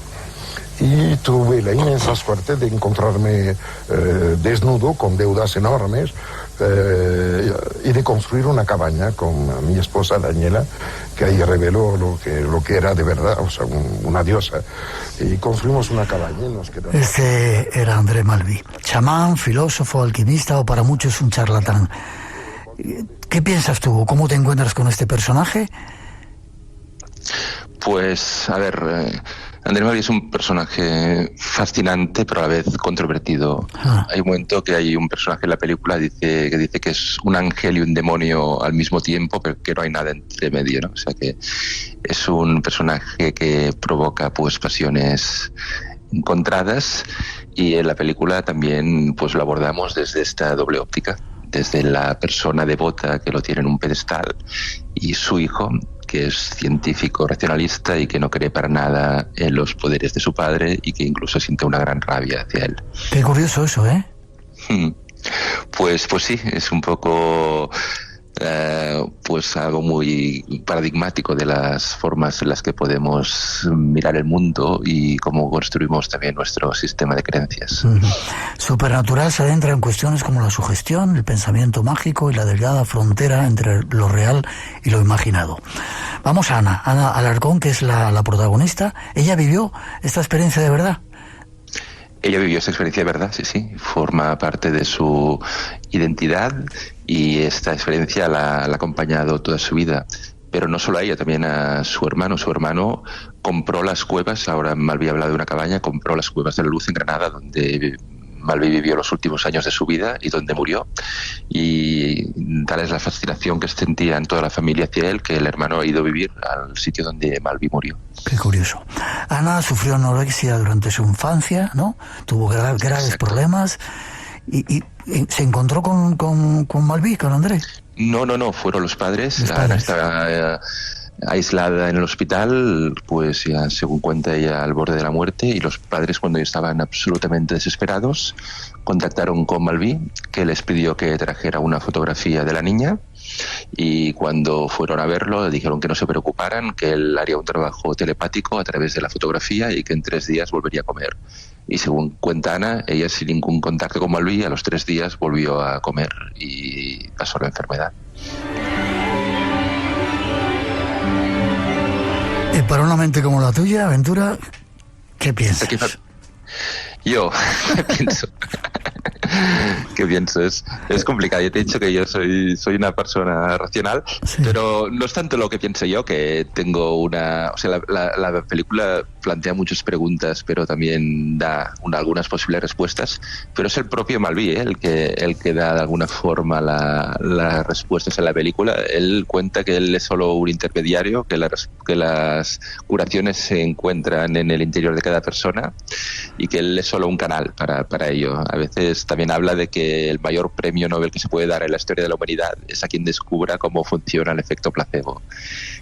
U: Y tuve la inmensa suerte de encontrarme desnudo, con deudas enormes, y de construir una cabaña con mi esposa Daniela, que ahí reveló lo que era de verdad, o sea, una diosa. Y construimos una cabaña y nos quedamos...
B: Este era André Malví, chamán, filósofo, alquimista o para muchos un charlatán. ¿Qué piensas tú? ¿Cómo te encuentras con este personaje?
S: Pues, a ver... André Malví es un personaje fascinante, pero a la vez controvertido. Hay un momento que hay un personaje en la película que dice que es un ángel y un demonio al mismo tiempo, pero que no hay nada entre medio, ¿no? O sea que es un personaje que provoca pues pasiones encontradas, y en la película también pues lo abordamos desde esta doble óptica, desde la persona devota que lo tiene en un pedestal y su hijo, que es científico racionalista y que no cree para nada en los poderes de su padre y que incluso siente una gran rabia hacia él.
B: Qué curioso eso, ¿eh?
S: Pues sí, es un poco pues algo muy paradigmático de las formas en las que podemos mirar el mundo y cómo construimos también nuestro sistema de creencias.
B: Supernatural se adentra en cuestiones como la sugestión, el pensamiento mágico y la delgada frontera entre lo real y lo imaginado. Vamos a Ana Alarcón, que es la protagonista. ¿Ella vivió esta experiencia de verdad?
S: Ella vivió esa experiencia de verdad, sí. Forma parte de su identidad y esta experiencia la ha acompañado toda su vida. Pero no solo a ella, también a su hermano. Su hermano compró las cuevas, ahora Malví habla de una cabaña, compró las cuevas de la Luz en Granada, donde Malví vivió los últimos años de su vida y donde murió. Y tal es la fascinación que sentía en toda la familia hacia él, que el hermano ha ido a vivir al sitio donde Malví murió.
B: Qué curioso. Ana sufrió anorexia durante su infancia, ¿no? Tuvo graves problemas y se encontró con Malví, con André.
S: No, fueron los padres. Ana estaba aislada en el hospital, pues ya según cuenta ella al borde de la muerte, y los padres, cuando estaban absolutamente desesperados, contactaron con Malví, que les pidió que trajera una fotografía de la niña, y cuando fueron a verlo le dijeron que no se preocuparan, que él haría un trabajo telepático a través de la fotografía y que en 3 días volvería a comer. Y según cuenta Ana, ella sin ningún contacto con Malví, a los 3 días volvió a comer y pasó la enfermedad.
B: Y para una mente como la tuya, Ventura, ¿qué piensas?
S: Yo, ¿qué pienso? ¿Qué pienso? Es complicado. Yo te he dicho que yo soy una persona racional, sí. Pero no es tanto lo que pienso yo, que tengo una... O sea, la película plantea muchas preguntas, pero también da algunas posibles respuestas, pero es el propio Malví, el que da de alguna forma las respuestas en la película. Él cuenta que él es solo un intermediario, que las curaciones se encuentran en el interior de cada persona y que él es solo un canal para ello. A veces también habla de que el mayor premio Nobel que se puede dar en la historia de la humanidad es a quien descubra cómo funciona el efecto placebo.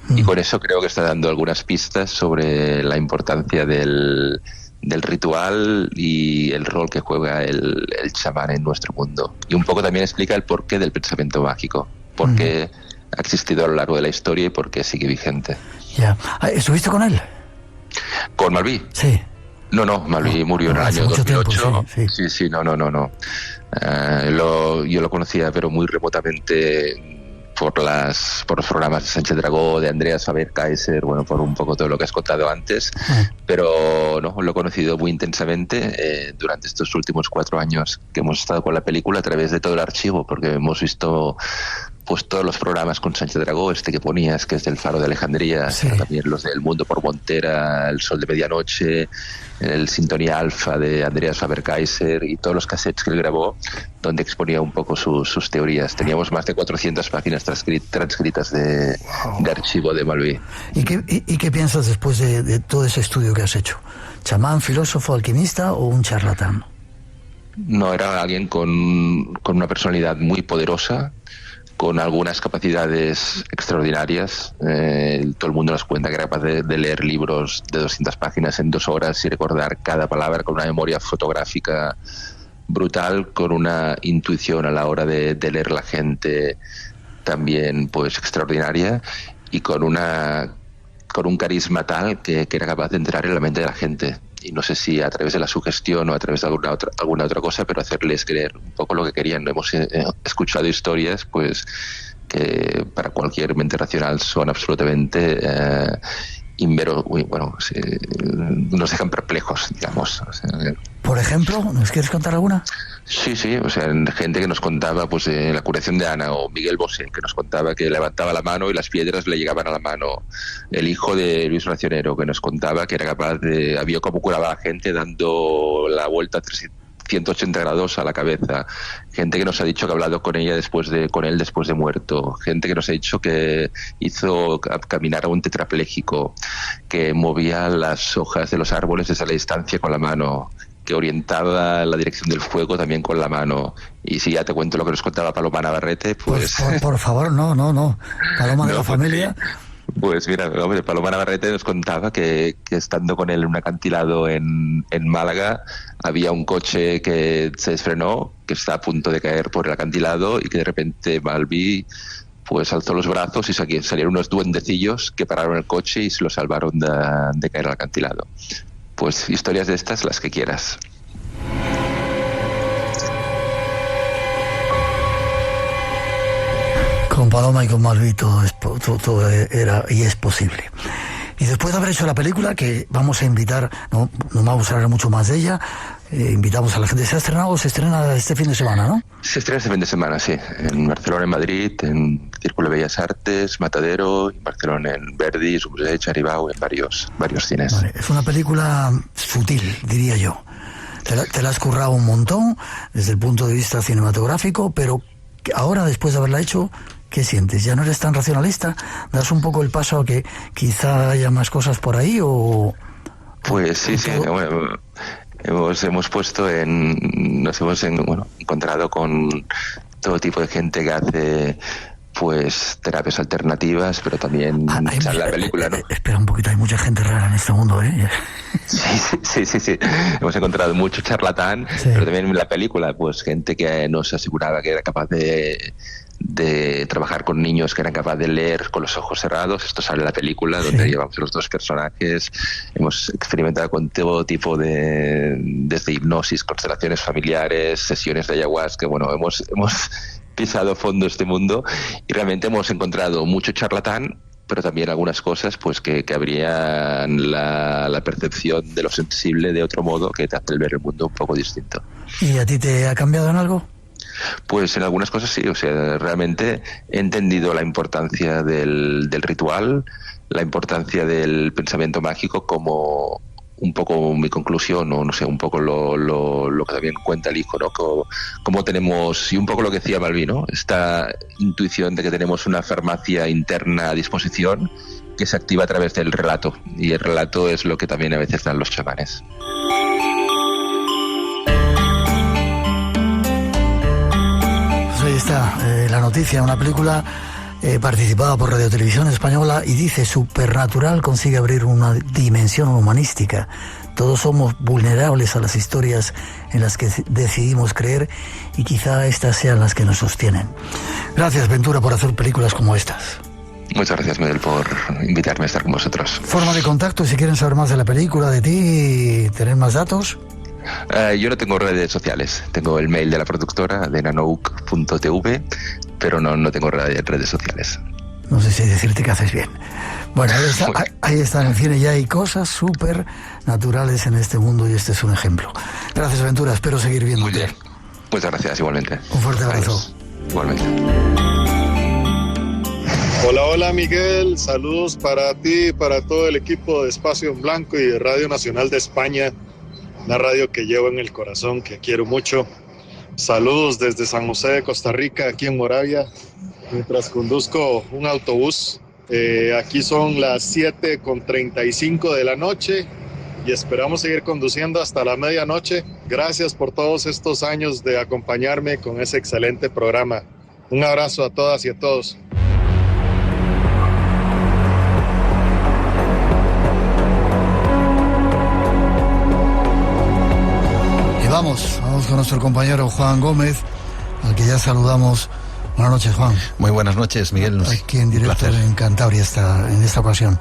S: Y con eso creo que está dando algunas pistas sobre la importancia del ritual y el rol que juega el chamán en nuestro mundo. Y un poco también explica el porqué del pensamiento mágico, por qué ha existido a lo largo de la historia y por qué sigue vigente.
B: Ya. ¿Estuviste con él?
S: ¿Con Malví?
B: Sí.
S: No, Malví murió en el año 2008. Tiempo, sí, no. Yo lo conocía, pero muy remotamente por los programas de Sánchez Dragó, de Andreas Faber-Kaiser, por un poco todo lo que has contado antes, pero no, lo he conocido muy intensamente durante estos últimos 4 años que hemos estado con la película, a través de todo el archivo, porque hemos visto pues todos los programas con Sánchez Dragó, que ponías, que es del Faro de Alejandría,
B: sí.
S: También los del Mundo por Montera, El Sol de Medianoche, el Sintonía Alfa de Andreas Faber-Kaiser y todos los cassettes que él grabó, donde exponía un poco sus teorías. Teníamos más de 400 páginas transcritas de archivo de Malví.
B: ¿Y qué piensas después de todo ese estudio que has hecho? ¿Chamán, filósofo, alquimista o un charlatán?
S: No, era alguien con una personalidad muy poderosa, con algunas capacidades extraordinarias. Todo el mundo nos cuenta que era capaz de leer libros de 200 páginas en 2 horas y recordar cada palabra, con una memoria fotográfica brutal, con una intuición a la hora de leer la gente también pues extraordinaria, y con un carisma tal que era capaz de entrar en la mente de la gente. Y no sé si a través de la sugestión o a través de alguna otra cosa, pero hacerles creer un poco lo que querían. Hemos escuchado historias pues que para cualquier mente racional son absolutamente nos dejan perplejos, digamos.
B: Por ejemplo, ¿nos quieres contar alguna?
S: Sí, o sea, gente que nos contaba pues la curación de Ana, o Miguel Bosé, que nos contaba que levantaba la mano y las piedras le llegaban a la mano. El hijo de Luis Racionero, que nos contaba que era capaz vio cómo curaba a la gente dando la vuelta 180 grados a la cabeza. Gente que nos ha dicho que ha hablado con él después de muerto. Gente que nos ha dicho que hizo caminar a un tetrapléjico, que movía las hojas de los árboles desde la distancia con la mano, que orientaba la dirección del fuego también con la mano. Y si ya te cuento lo que nos contaba Paloma Navarrete, pues...
B: Por favor, no. Paloma de la familia...
S: Pues mira, Paloma Navarrete nos contaba que estando con él en un acantilado en Málaga, había un coche que se desfrenó, que está a punto de caer por el acantilado, y que de repente Malví pues alzó los brazos y salieron unos duendecillos que pararon el coche y se lo salvaron de caer al acantilado. Pues historias de estas, las que quieras.
B: Con Paloma y con Malví todo era y es posible. Y después de haber hecho la película, que vamos a invitar, no vamos a hablar mucho más de ella, invitamos a la gente. ¿Se estrena este fin de semana, no?
S: Se estrena este fin de semana, sí. En Barcelona, en Madrid, en Círculo de Bellas Artes, Matadero, en Barcelona, en Verdi, Sublet, Charibau, en varios cines.
B: Vale. Es una película sutil, diría yo. Te la has currado un montón desde el punto de vista cinematográfico, pero ahora, después de haberla hecho, ¿qué sientes? ¿Ya no eres tan racionalista? ¿Das un poco el paso a que quizá haya más cosas por ahí o...?
S: Pues sí. Bueno, nos hemos encontrado con todo tipo de gente que hace pues terapias alternativas, pero también la película, ¿no?
B: Espera un poquito, hay mucha gente rara en este mundo, ¿eh?
S: Sí. Hemos encontrado mucho charlatán, pero también en la película, pues gente que nos aseguraba que era capaz de trabajar con niños, que eran capaces de leer con los ojos cerrados. Esto sale en la película, donde llevamos los 2 personajes. Hemos experimentado con todo tipo desde hipnosis, constelaciones familiares, sesiones de ayahuasca. Bueno, hemos pisado fondo este mundo y realmente hemos encontrado mucho charlatán, pero también algunas cosas pues que abrían la percepción de lo sensible de otro modo, que te hace ver el mundo un poco distinto.
B: ¿Y a ti te ha cambiado en algo?
S: Pues en algunas cosas sí, o sea, realmente he entendido la importancia del ritual, la importancia del pensamiento mágico, como un poco mi conclusión, o no sé, un poco lo que también cuenta el hijo, ¿no? Como tenemos, y un poco lo que decía Malví, ¿no? Esta intuición de que tenemos una farmacia interna a disposición que se activa a través del relato, y el relato es lo que también a veces dan los chamanes.
B: Ahí está la noticia, una película participada por Radio Televisión Española, y dice: Supernatural consigue abrir una dimensión humanística. Todos somos vulnerables a las historias en las que decidimos creer, y quizá estas sean las que nos sostienen. Gracias, Ventura, por hacer películas como estas.
S: Muchas gracias, Miguel, por invitarme a estar con vosotros.
B: Forma de contacto, si quieren saber más de la película, de ti, tener más datos.
S: Yo no tengo redes sociales. Tengo el mail de la productora, de nanouk.tv, pero no tengo redes sociales.
B: No sé si decirte que haces bien. Bueno, ahí está en el cine, ya hay cosas súper naturales en este mundo, y este es un ejemplo. Gracias, Ventura, espero seguir viéndote.
S: Muy bien. Muchas gracias, igualmente.
B: Un fuerte abrazo.
S: Adiós. Igualmente.
G: Hola, hola Miguel, saludos para ti y para todo el equipo de Espacio en Blanco y de Radio Nacional de España, una radio que llevo en el corazón, que quiero mucho. Saludos desde San José de Costa Rica, aquí en Moravia, mientras conduzco un autobús. Aquí son las 7:35 de la noche y esperamos seguir conduciendo hasta la medianoche. Gracias por todos estos años de acompañarme con ese excelente programa. Un abrazo a todas y a todos.
B: Y vamos con nuestro compañero Juan Gómez, al que ya saludamos. Buenas noches, Juan.
H: Muy buenas noches, Miguel.
B: Aquí en directo en Cantabria en esta ocasión.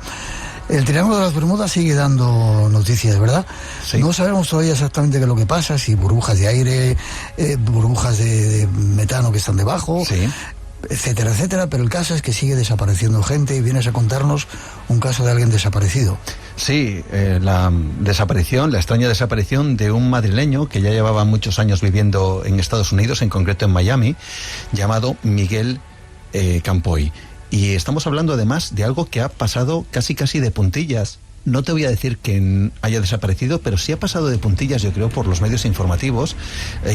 B: El Triángulo de las Bermudas sigue dando noticias, ¿verdad? Sí. No sabemos todavía exactamente qué es lo que pasa, si burbujas de aire, burbujas de metano que están debajo, sí, etcétera, etcétera, pero el caso es que sigue desapareciendo gente y vienes a contarnos un caso de alguien desaparecido.
H: Sí, la extraña desaparición de un madrileño que ya llevaba muchos años viviendo en Estados Unidos, en concreto en Miami, llamado Miguel Campoy. Y estamos hablando además de algo que ha pasado casi de puntillas. No te voy a decir que haya desaparecido, pero sí ha pasado de puntillas, yo creo, por los medios informativos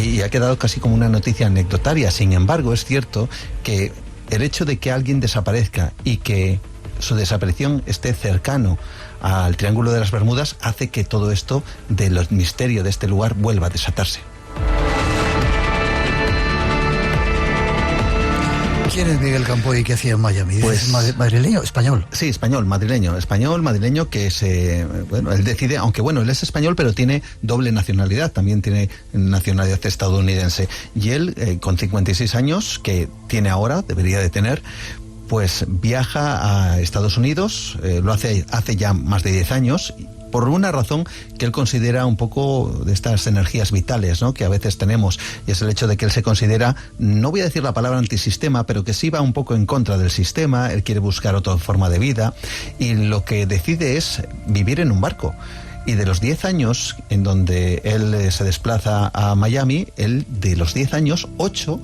H: y ha quedado casi como una noticia anecdotaria. Sin embargo, es cierto que el hecho de que alguien desaparezca y que su desaparición esté cercano al Triángulo de las Bermudas hace que todo esto del misterio de este lugar vuelva a desatarse.
B: ¿Quién es Miguel Campoy y qué hacía en Miami? Pues, ¿es madrileño? ¿Español?
H: Sí, español, madrileño, madrileño que él decide, aunque él es español, pero tiene doble nacionalidad, también tiene nacionalidad estadounidense. Y él, con 56 años, que tiene ahora, debería de tener, pues viaja a Estados Unidos, lo hace ya más de 10 años, por una razón que él considera un poco de estas energías vitales, ¿no?, que a veces tenemos, y es el hecho de que él se considera, no voy a decir la palabra antisistema, pero que sí va un poco en contra del sistema. Él quiere buscar otra forma de vida y lo que decide es vivir en un barco. Y de los 10 años en donde él se desplaza a Miami, él de los 10 años, 8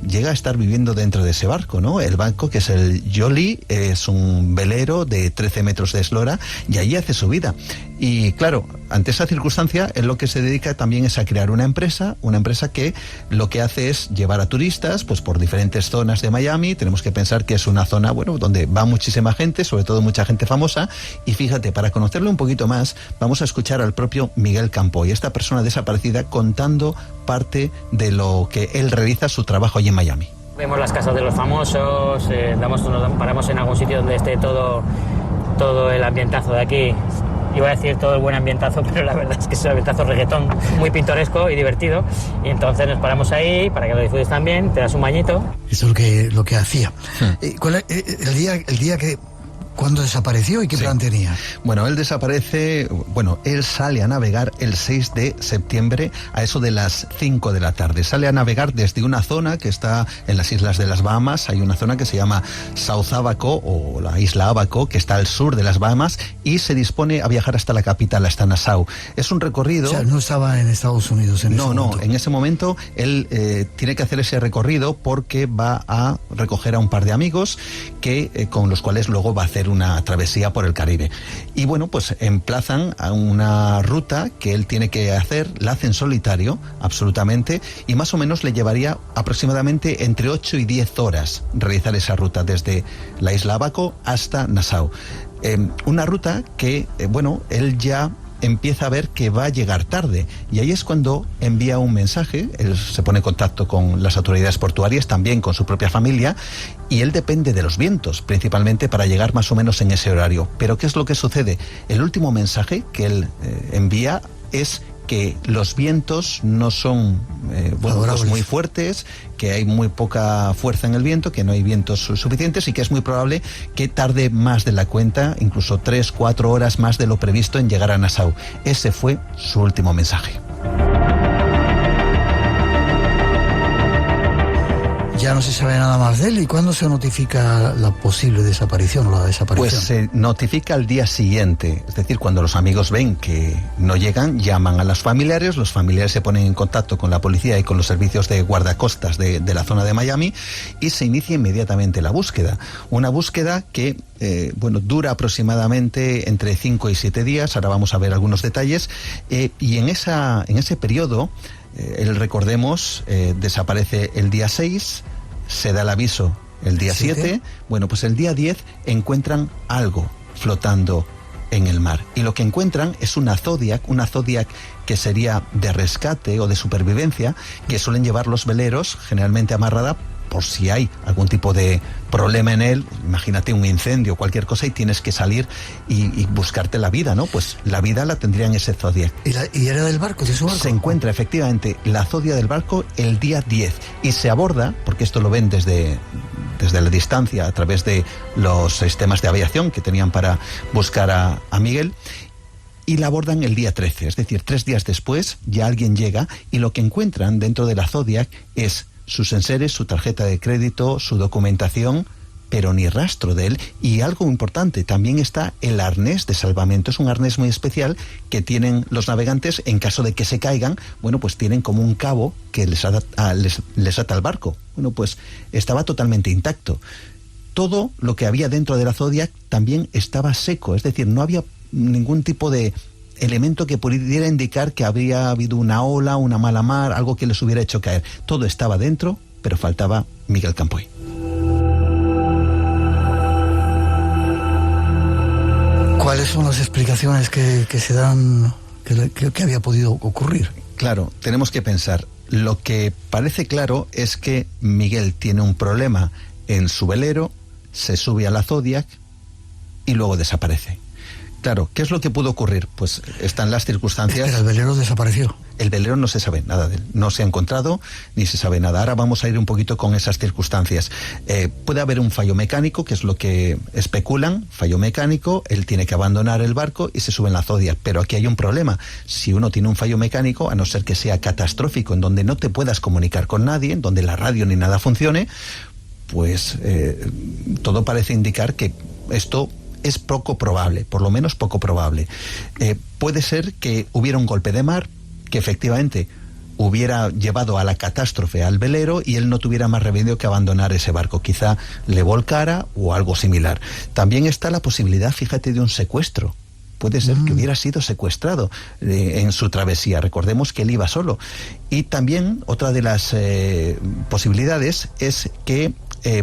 H: llega a estar viviendo dentro de ese barco, ¿no? El barco, que es el Jolly, es un velero de 13 metros de eslora y allí hace su vida. Y claro, ante esa circunstancia, él lo que se dedica también es a crear una empresa que lo que hace es llevar a turistas pues por diferentes zonas de Miami. Tenemos que pensar que es una zona, donde va muchísima gente, sobre todo mucha gente famosa. Y fíjate, para conocerlo un poquito más, vamos a escuchar al propio Miguel Campoy, esta persona desaparecida, contando parte de lo que él realiza, su trabajo allí en Miami.
K: Vemos las casas de los famosos, nos paramos en algún sitio donde esté todo el ambientazo de aquí. Iba a decir todo el buen ambientazo, pero la verdad es que es un ambientazo reggaetón muy pintoresco y divertido. Y entonces nos paramos ahí para que lo disfrutes también, te das un bañito.
B: Eso es lo que hacía. ¿Cuál es el día que... ¿Cuándo desapareció y qué plan tenía?
H: Bueno, él desaparece, él sale a navegar el 6 de septiembre a eso de las 5 de la tarde. Sale a navegar desde una zona que está en las islas de las Bahamas. Hay una zona que se llama South Abaco, o la isla Abaco, que está al sur de las Bahamas, y se dispone a viajar hasta la capital, hasta Nassau. Es un recorrido...
B: O sea, no estaba en Estados Unidos en ese momento.
H: No, en ese momento él tiene que hacer ese recorrido porque va a recoger a un par de amigos con los cuales luego va a hacer una travesía por el Caribe. Y pues emplazan a una ruta que él tiene que hacer, la hace en solitario, absolutamente, y más o menos le llevaría aproximadamente entre 8 y 10 horas realizar esa ruta desde la isla Abaco hasta Nassau. Una ruta que, él ya empieza a ver que va a llegar tarde, y ahí es cuando envía un mensaje. Él se pone en contacto con las autoridades portuarias, también con su propia familia, y él depende de los vientos principalmente para llegar más o menos en ese horario. Pero ¿qué es lo que sucede? El último mensaje que él envía es que los vientos no son muy fuertes, que hay muy poca fuerza en el viento, que no hay vientos suficientes y que es muy probable que tarde más de la cuenta, incluso 3-4 horas más de lo previsto en llegar a Nassau. Ese fue su último mensaje.
B: Ya no se sabe nada más de él. ¿Y cuándo se notifica la posible desaparición o la desaparición?
H: Pues se notifica al día siguiente, es decir, cuando los amigos ven que no llegan, llaman a los familiares se ponen en contacto con la policía y con los servicios de guardacostas de la zona de Miami y se inicia inmediatamente la búsqueda. Una búsqueda que dura aproximadamente entre 5 y 7 días, ahora vamos a ver algunos detalles, y en ese periodo, recordemos, desaparece el día 6, se da el aviso el día 7, bueno, pues el día 10 encuentran algo flotando en el mar. Y lo que encuentran es una Zodiac que sería de rescate o de supervivencia, que suelen llevar los veleros, generalmente amarrada, por si hay algún tipo de problema en él, imagínate un incendio o cualquier cosa y tienes que salir y buscarte la vida, ¿no? Pues la vida la tendría en ese Zodiac.
B: ¿Y era del barco, de su barco?
H: Se encuentra efectivamente la Zodiac del barco el día 10 y se aborda, porque esto lo ven desde la distancia a través de los sistemas de aviación que tenían para buscar a Miguel, y la abordan el día 13, es decir, 3 días después ya alguien llega y lo que encuentran dentro de la Zodiac es sus enseres, su tarjeta de crédito, su documentación, pero ni rastro de él. Y algo importante, también está el arnés de salvamento. Es un arnés muy especial que tienen los navegantes en caso de que se caigan. Bueno, pues tienen como un cabo que les ata al barco. Bueno, pues estaba totalmente intacto. Todo lo que había dentro de la Zodiac también estaba seco, es decir, no había ningún tipo de elemento que pudiera indicar que habría habido una ola, una mala mar, algo que les hubiera hecho caer. Todo estaba dentro, pero faltaba Miguel Campoy.
B: ¿Cuáles son las explicaciones que se dan, que había podido ocurrir?
H: Claro, tenemos que pensar. Lo que parece claro es que Miguel tiene un problema en su velero, se sube a la Zodiac y luego desaparece. Claro, ¿qué es lo que pudo ocurrir? Pues están las circunstancias...
B: Pero el velero desapareció.
H: El velero no se sabe nada de él, no se ha encontrado ni se sabe nada. Ahora vamos a ir un poquito con esas circunstancias. Puede haber un fallo mecánico, que es lo que especulan, fallo mecánico, él tiene que abandonar el barco y se sube en la Zodiac. Pero aquí hay un problema. Si uno tiene un fallo mecánico, a no ser que sea catastrófico, en donde no te puedas comunicar con nadie, en donde la radio ni nada funcione, pues todo parece indicar que esto es poco probable, por lo menos poco probable. Puede ser que hubiera un golpe de mar, que efectivamente hubiera llevado a la catástrofe al velero y él no tuviera más remedio que abandonar ese barco. Quizá le volcara o algo similar. También está la posibilidad, fíjate, de un secuestro. Puede ser que hubiera sido secuestrado en su travesía. Recordemos que él iba solo. Y también otra de las posibilidades es que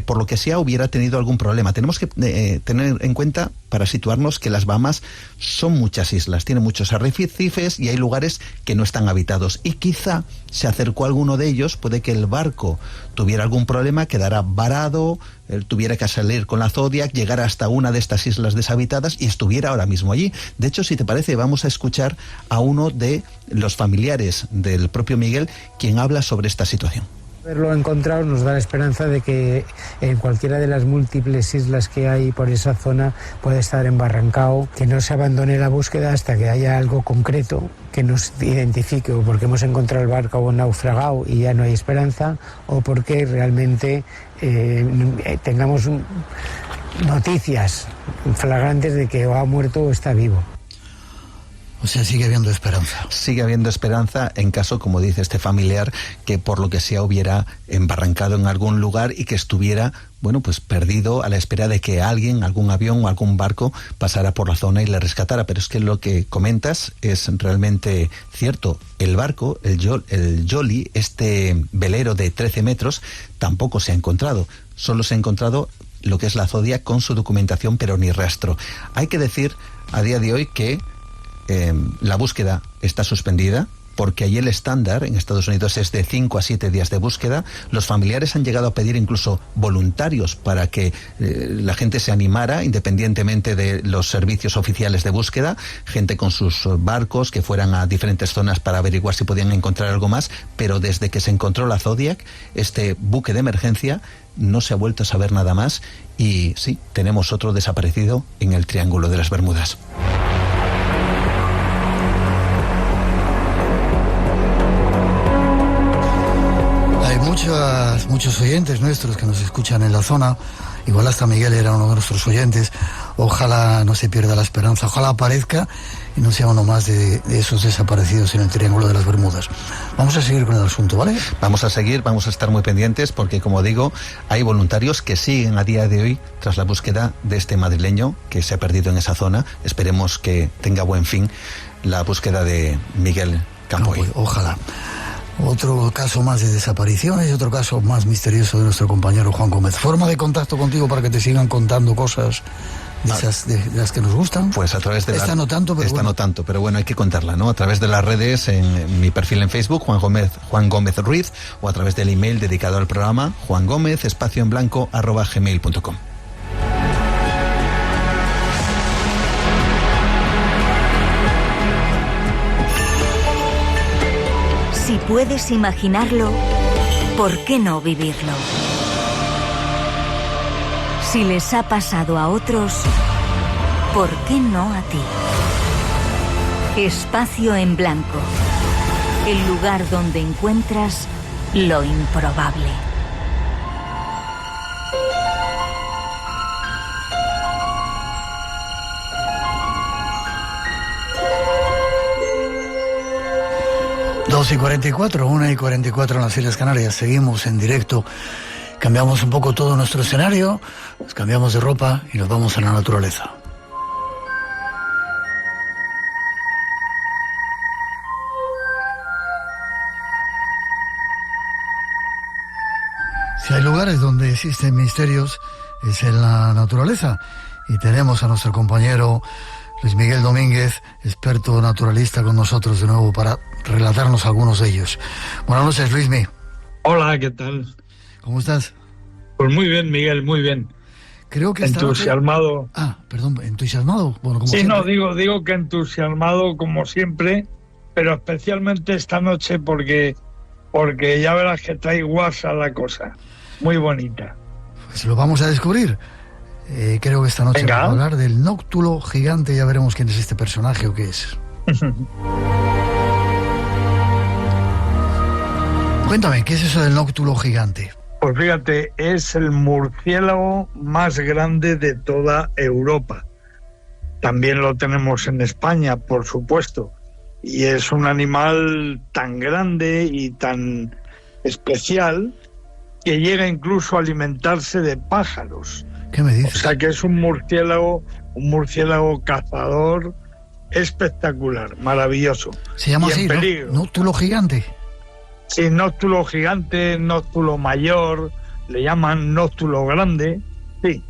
H: por lo que sea hubiera tenido algún problema. Tenemos que tener en cuenta, para situarnos, que las Bahamas son muchas islas, tienen muchos arrecifes y hay lugares que no están habitados y quizá se acercó a alguno de ellos, puede que el barco tuviera algún problema, quedara varado, él tuviera que salir con la Zodiac, llegar hasta una de estas islas deshabitadas y estuviera ahora mismo allí. De hecho, si te parece, vamos a escuchar a uno de los familiares del propio Miguel, quien habla sobre esta situación.
I: Haberlo encontrado nos da la esperanza de que en cualquiera de las múltiples islas que hay por esa zona puede estar embarrancado, que no se abandone la búsqueda hasta que haya algo concreto que nos identifique, o porque hemos encontrado el barco naufragado y ya no hay esperanza, o porque realmente tengamos noticias flagrantes de que o ha muerto o está vivo.
B: O sea, sigue habiendo esperanza.
H: Sigue habiendo esperanza en caso, como dice este familiar, que por lo que sea hubiera embarrancado en algún lugar y que estuviera, bueno, pues perdido a la espera de que alguien, algún avión o algún barco pasara por la zona y le rescatara. Pero es que lo que comentas es realmente cierto. El barco, el Jolly, este velero de 13 metros, tampoco se ha encontrado. Solo se ha encontrado lo que es la Zodiac con su documentación, pero ni rastro. Hay que decir a día de hoy que la búsqueda está suspendida porque allí el estándar en Estados Unidos es de 5 a 7 días de búsqueda. Los familiares han llegado a pedir incluso voluntarios para que la gente se animara, independientemente de los servicios oficiales de búsqueda, gente con sus barcos que fueran a diferentes zonas para averiguar si podían encontrar algo más, pero desde que se encontró la Zodiac, este buque de emergencia, no se ha vuelto a saber nada más y sí, tenemos otro desaparecido en el Triángulo de las Bermudas.
B: muchos oyentes nuestros que nos escuchan en la zona, igual hasta Miguel era uno de nuestros oyentes, ojalá no se pierda la esperanza, ojalá aparezca y no sea uno más de esos desaparecidos en el Triángulo de las Bermudas. Vamos a seguir con el asunto, ¿vale?
H: Vamos a seguir, vamos a estar muy pendientes porque, como digo, hay voluntarios que siguen a día de hoy tras la búsqueda de este madrileño que se ha perdido en esa zona. Esperemos que tenga buen fin la búsqueda de Miguel Campoy.
B: Ojalá. Otro caso más de desapariciones y otro caso más misterioso de nuestro compañero Juan Gómez. ¿Forma de contacto contigo para que te sigan contando cosas de esas de las que nos gustan?
H: Pues a través de
B: esta no tanto,
H: pero bueno, hay que contarla, ¿no? A través de las redes, en mi perfil en Facebook, Juan Gómez Ruiz, o a través del email dedicado al programa, juangomez_gmail.com.
D: Si puedes imaginarlo, ¿por qué no vivirlo? Si les ha pasado a otros, ¿por qué no a ti? Espacio en Blanco, el lugar donde encuentras lo improbable.
B: Y 44, 1:44 en las Islas Canarias. Seguimos en directo. Cambiamos un poco todo nuestro escenario, nos cambiamos de ropa y nos vamos a la naturaleza. Si hay lugares donde existen misterios, es en la naturaleza. Y tenemos a nuestro compañero Luis Miguel Domínguez, experto naturalista, con nosotros de nuevo para relatarnos algunos de ellos. Buenas noches, Luismi.
J: Hola, ¿qué tal?
B: ¿Cómo estás?
J: Pues muy bien, Miguel, muy bien.
B: Creo que
J: entusiasmado.
B: ¿Entusiasmado? Bueno, como
J: sí,
B: siempre.
J: No, digo que entusiasmado como siempre, pero especialmente esta noche porque ya verás que trae guasa la cosa. Muy bonita.
B: Pues lo vamos a descubrir. Creo que esta noche vamos a hablar del nóctulo gigante. Ya veremos quién es este personaje o qué es. Cuéntame, ¿qué es eso del nóctulo gigante?
J: Pues fíjate, es el murciélago más grande de toda Europa. También lo tenemos en España, por supuesto. Y es un animal tan grande y tan especial que llega incluso a alimentarse de pájaros.
B: ¿Qué me dices?
J: O sea que es un murciélago cazador espectacular, maravilloso.
B: Se llama así, ¿no? Nóctulo gigante.
J: Sí, nóctulo gigante, nóctulo mayor, le llaman nóctulo grande. Sí,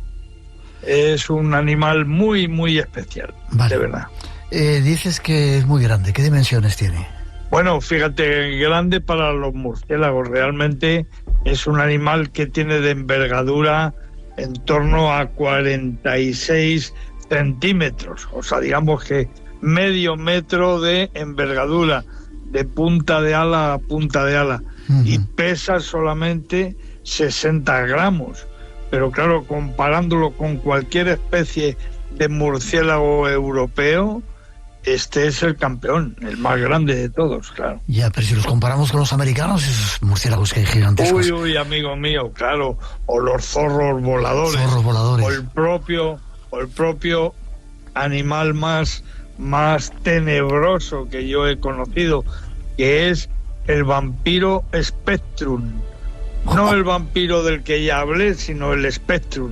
J: es un animal muy, muy especial,
B: vale.
J: De verdad.
B: Dices que es muy grande. ¿Qué dimensiones tiene?
J: Bueno, fíjate, grande para los murciélagos. Realmente es un animal que tiene de envergadura en torno a 46 centímetros. O sea, digamos que medio metro de envergadura, de punta de ala a punta de ala. Y pesa solamente 60 gramos. Pero claro, comparándolo con cualquier especie de murciélago europeo, este es el campeón, el más grande de todos, claro.
B: Ya, pero si los comparamos con los americanos, esos murciélagos que hay gigantescos.
J: Uy, amigo mío, claro. O los zorros voladores. O el propio animal más tenebroso que yo he conocido, que es el vampiro Spectrum. No el vampiro del que ya hablé, sino el Spectrum.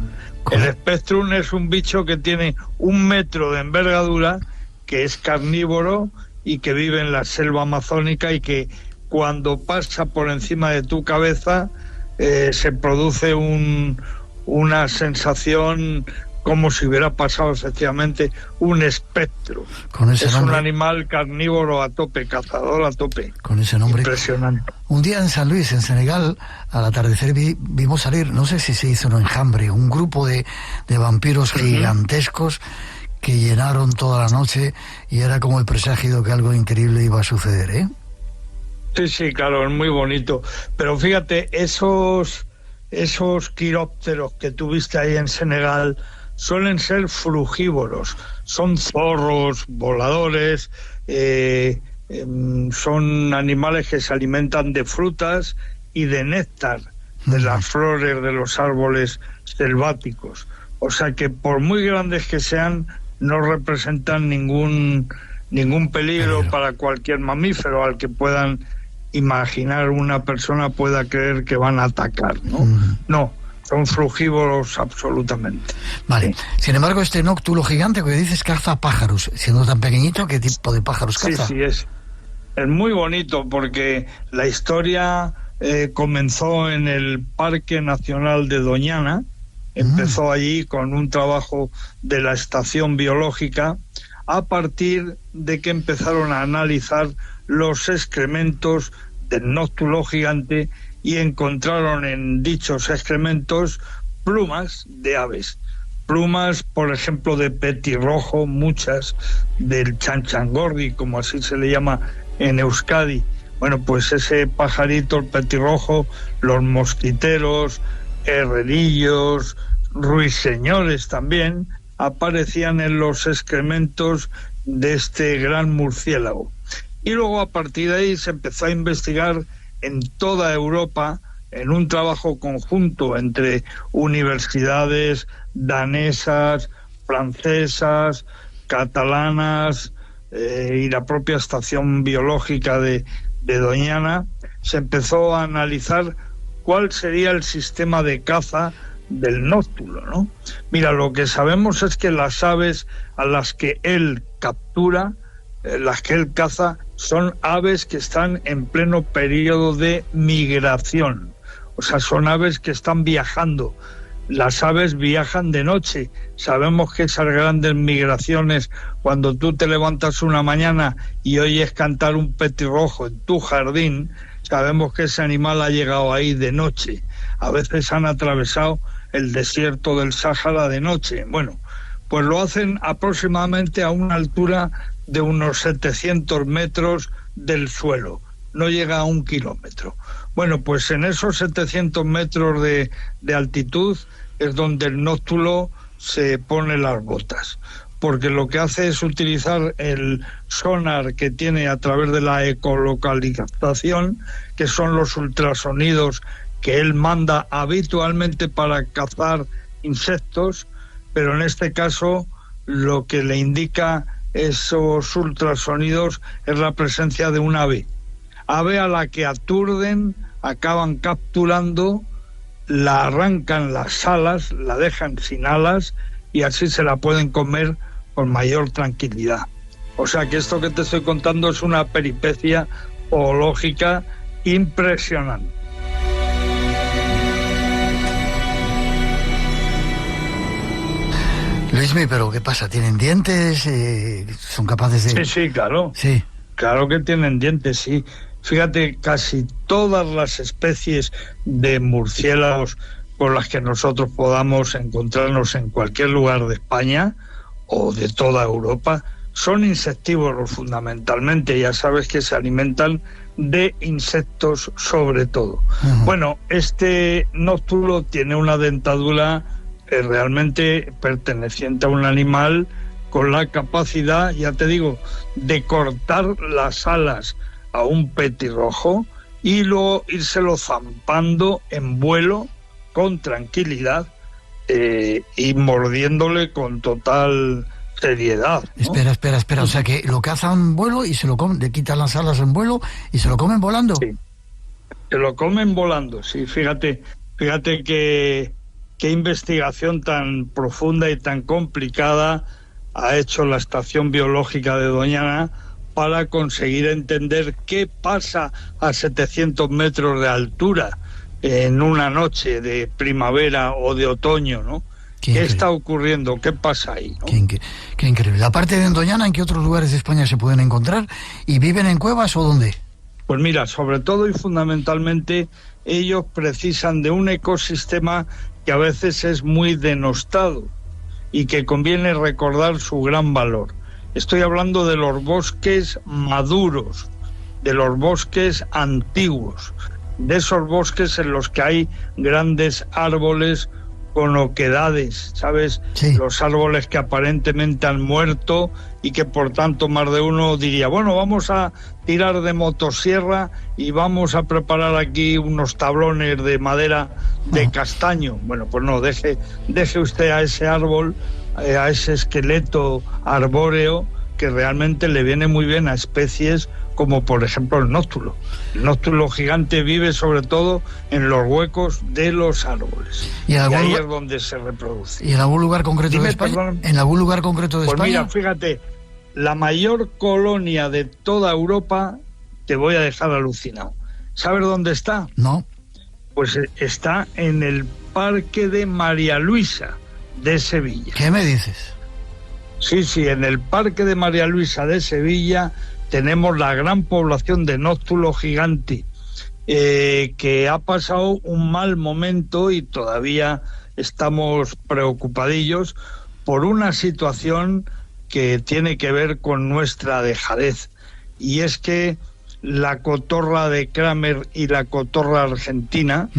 J: El Spectrum es un bicho que tiene 1 metro de envergadura, que es carnívoro y que vive en la selva amazónica, y que cuando pasa por encima de tu cabeza se produce una sensación como si hubiera pasado efectivamente un espectro. Es un animal carnívoro a tope, cazador a tope.
B: Con ese nombre.
J: Impresionante.
B: Un día en San Luis, en Senegal, al atardecer vimos salir, no sé si se hizo un enjambre, un grupo de vampiros gigantescos que llenaron toda la noche, y era como el presagio de que algo increíble iba a suceder, ¿eh?
J: Sí, claro, es muy bonito. Pero fíjate, esos quirópteros que tuviste ahí en Senegal suelen ser frugívoros. Son zorros voladores, son animales que se alimentan de frutas y de néctar de las flores de los árboles selváticos. O sea que por muy grandes que sean, no representan ningún peligro para cualquier mamífero al que puedan imaginar una persona pueda creer que van a atacar, ¿no? No, son frugívoros absolutamente.
B: Vale. Sin embargo, este nóctulo gigante que dices caza pájaros, siendo tan pequeñito, ¿qué tipo de pájaros caza?
J: Sí, es muy bonito porque la historia comenzó en el Parque Nacional de Doñana. Empezó allí con un trabajo de la estación biológica, a partir de que empezaron a analizar los excrementos del nóctulo gigante y encontraron en dichos excrementos plumas de aves. Plumas, por ejemplo, de petirrojo, muchas, del chanchangordi, como así se le llama en Euskadi. Bueno, pues ese pajarito, el petirrojo, los mosquiteros, herrerillos, ruiseñores también, aparecían en los excrementos de este gran murciélago. Y luego a partir de ahí se empezó a investigar en toda Europa, en un trabajo conjunto entre universidades danesas, francesas, catalanas y la propia estación biológica de Doñana. Se empezó a analizar cuál sería el sistema de caza del nóctulo, ¿no? Mira, lo que sabemos es que las aves a las que él captura, las que él caza, son aves que están en pleno periodo de migración. O sea, son aves que están viajando. Las aves viajan de noche. Sabemos que esas grandes migraciones, cuando tú te levantas una mañana y oyes cantar un petirrojo en tu jardín, sabemos que ese animal ha llegado ahí de noche. A veces han atravesado el desierto del Sáhara de noche. Bueno, pues lo hacen aproximadamente a una altura de unos 700 metros del suelo. No llega a 1 kilómetro. Bueno, pues en esos 700 metros de altitud es donde el nóctulo se pone las botas, porque lo que hace es utilizar el sonar que tiene a través de la ecolocalización, que son los ultrasonidos que él manda habitualmente para cazar insectos, pero en este caso lo que le indica esos ultrasonidos es la presencia de un ave a la que aturden, acaban capturando, la arrancan las alas, la dejan sin alas y así se la pueden comer con mayor tranquilidad. O sea que esto que te estoy contando es una peripecia zoológica impresionante.
B: Luismi, pero ¿qué pasa? ¿Tienen dientes? ¿Son capaces de...?
J: Sí, claro.
B: Sí.
J: Claro que tienen dientes, sí. Fíjate, casi todas las especies de murciélagos con las que nosotros podamos encontrarnos en cualquier lugar de España o de toda Europa son insectívoros fundamentalmente. Ya sabes que se alimentan de insectos sobre todo. Bueno, este nóctulo tiene una dentadura realmente perteneciente a un animal con la capacidad, ya te digo, de cortar las alas a un petirrojo y luego írselo zampando en vuelo con tranquilidad y mordiéndole con total seriedad, ¿no?
B: Espera, o sea que lo cazan en vuelo y se lo comen, le quitan las alas en vuelo y se lo comen volando.
J: Sí, se lo comen volando, sí, fíjate que qué investigación tan profunda y tan complicada ha hecho la estación biológica de Doñana para conseguir entender qué pasa a 700 metros de altura en una noche de primavera o de otoño, ¿no? ¿Qué está ocurriendo? ¿Qué pasa ahí, ¿no?
B: Qué increíble. Aparte de Doñana, ¿en qué otros lugares de España se pueden encontrar? ¿Y viven en cuevas o dónde?
J: Pues mira, sobre todo y fundamentalmente ellos precisan de un ecosistema que a veces es muy denostado y que conviene recordar su gran valor. Estoy hablando de los bosques maduros, de los bosques antiguos, de esos bosques en los que hay grandes árboles con oquedades, ¿sabes? Sí. Los árboles que aparentemente han muerto y que por tanto más de uno diría, bueno, vamos a tirar de motosierra y vamos a preparar aquí unos tablones de madera de castaño. Bueno, pues no, deje usted a ese árbol, a ese esqueleto arbóreo, que realmente le viene muy bien a especies como por ejemplo el nóctulo. El nóctulo gigante vive sobre todo en los huecos de los árboles. Y ahí es donde se reproduce.
B: ¿Y en algún lugar concreto de España? Perdón. ¿En algún lugar concreto de España?
J: Pues mira, fíjate, la mayor colonia de toda Europa, te voy a dejar alucinado. ¿Sabes dónde está?
B: No.
J: Pues está en el Parque de María Luisa de Sevilla.
B: ¿Qué me dices?
J: Sí, en el Parque de María Luisa de Sevilla tenemos la gran población de nóctulo gigante, que ha pasado un mal momento y todavía estamos preocupadillos por una situación que tiene que ver con nuestra dejadez, y es que la cotorra de Kramer y la cotorra argentina,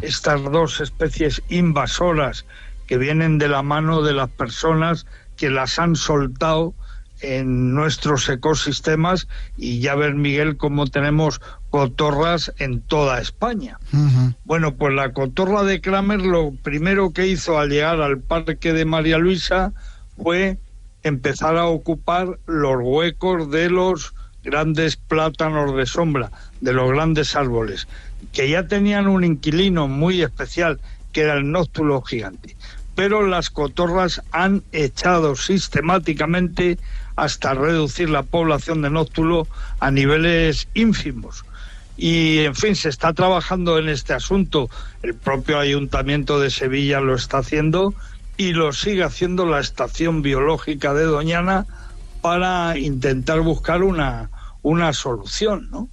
J: estas dos especies invasoras que vienen de la mano de las personas que las han soltado en nuestros ecosistemas, y ya ves, Miguel, cómo tenemos cotorras en toda España. Bueno, pues la cotorra de Kramer lo primero que hizo al llegar al Parque de María Luisa fue empezar a ocupar los huecos de los grandes plátanos de sombra, de los grandes árboles, que ya tenían un inquilino muy especial, que era el nóctulo gigante. Pero las cotorras han echado sistemáticamente hasta reducir la población de nóctulo a niveles ínfimos. Y, en fin, se está trabajando en este asunto. El propio Ayuntamiento de Sevilla lo está haciendo y lo sigue haciendo la Estación Biológica de Doñana para intentar buscar una solución, ¿no?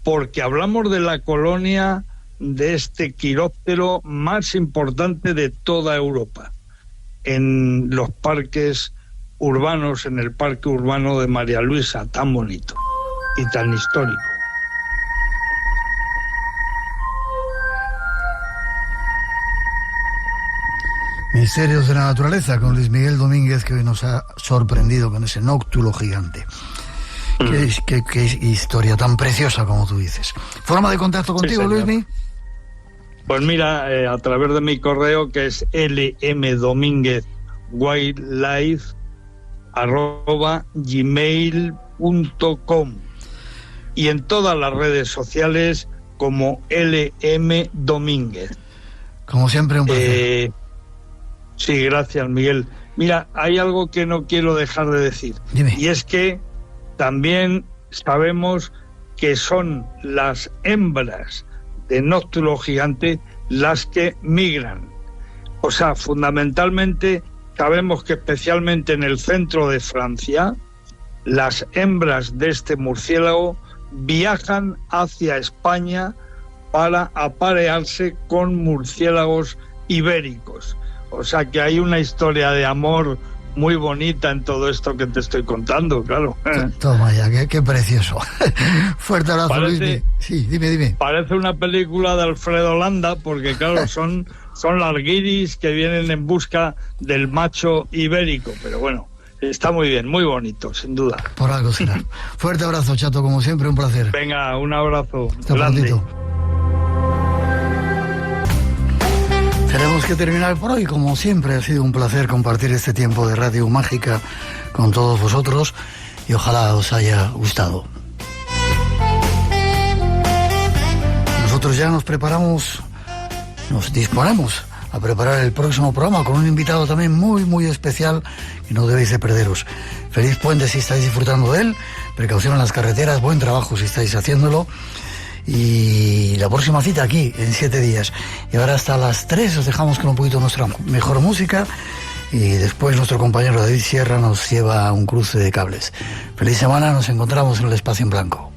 J: Porque hablamos de la colonia de este quiróptero más importante de toda Europa, en los parques urbanos, en el Parque Urbano de María Luisa, tan bonito y tan histórico.
B: Misterios de la naturaleza con Luis Miguel Domínguez, que hoy nos ha sorprendido con ese nóctulo gigante. Qué historia tan preciosa, como tú dices. ¿Forma de contacto contigo, sí, Luismi?
J: Pues mira, a través de mi correo, que es lmdominguez@gmail.com, y en todas las redes sociales como LM Domínguez.
B: Como siempre, un placer.
J: Sí, gracias, Miguel. Mira, hay algo que no quiero dejar de decir.
B: Dime.
J: Y es que también sabemos que son las hembras de nóctulo gigante las que migran. O sea, fundamentalmente sabemos que especialmente en el centro de Francia, las hembras de este murciélago viajan hacia España para aparearse con murciélagos ibéricos. O sea que hay una historia de amor muy bonita en todo esto que te estoy contando, claro.
B: Toma ya, qué precioso. Fuerte abrazo, Luis. Sí, dime.
J: Parece una película de Alfredo Landa, porque claro, son las guiris que vienen en busca del macho ibérico, pero bueno, está muy bien, muy bonito, sin duda.
B: Por algo será. Fuerte abrazo, Chato, como siempre, un placer.
J: Venga, un abrazo.
B: Hasta prontito. Tenemos que terminar por hoy. Como siempre, ha sido un placer compartir este tiempo de Radio Mágica con todos vosotros y ojalá os haya gustado. Nosotros ya nos disponemos a preparar el próximo programa con un invitado también muy, muy especial que no debéis de perderos. Feliz puente si estáis disfrutando de él, precaución en las carreteras, buen trabajo si estáis haciéndolo. Y la próxima cita aquí, en 7 días. Y ahora hasta las 3 os dejamos con un poquito nuestra mejor música. Y después nuestro compañero David Sierra nos lleva a un cruce de cables. Feliz semana, nos encontramos en el Espacio en Blanco.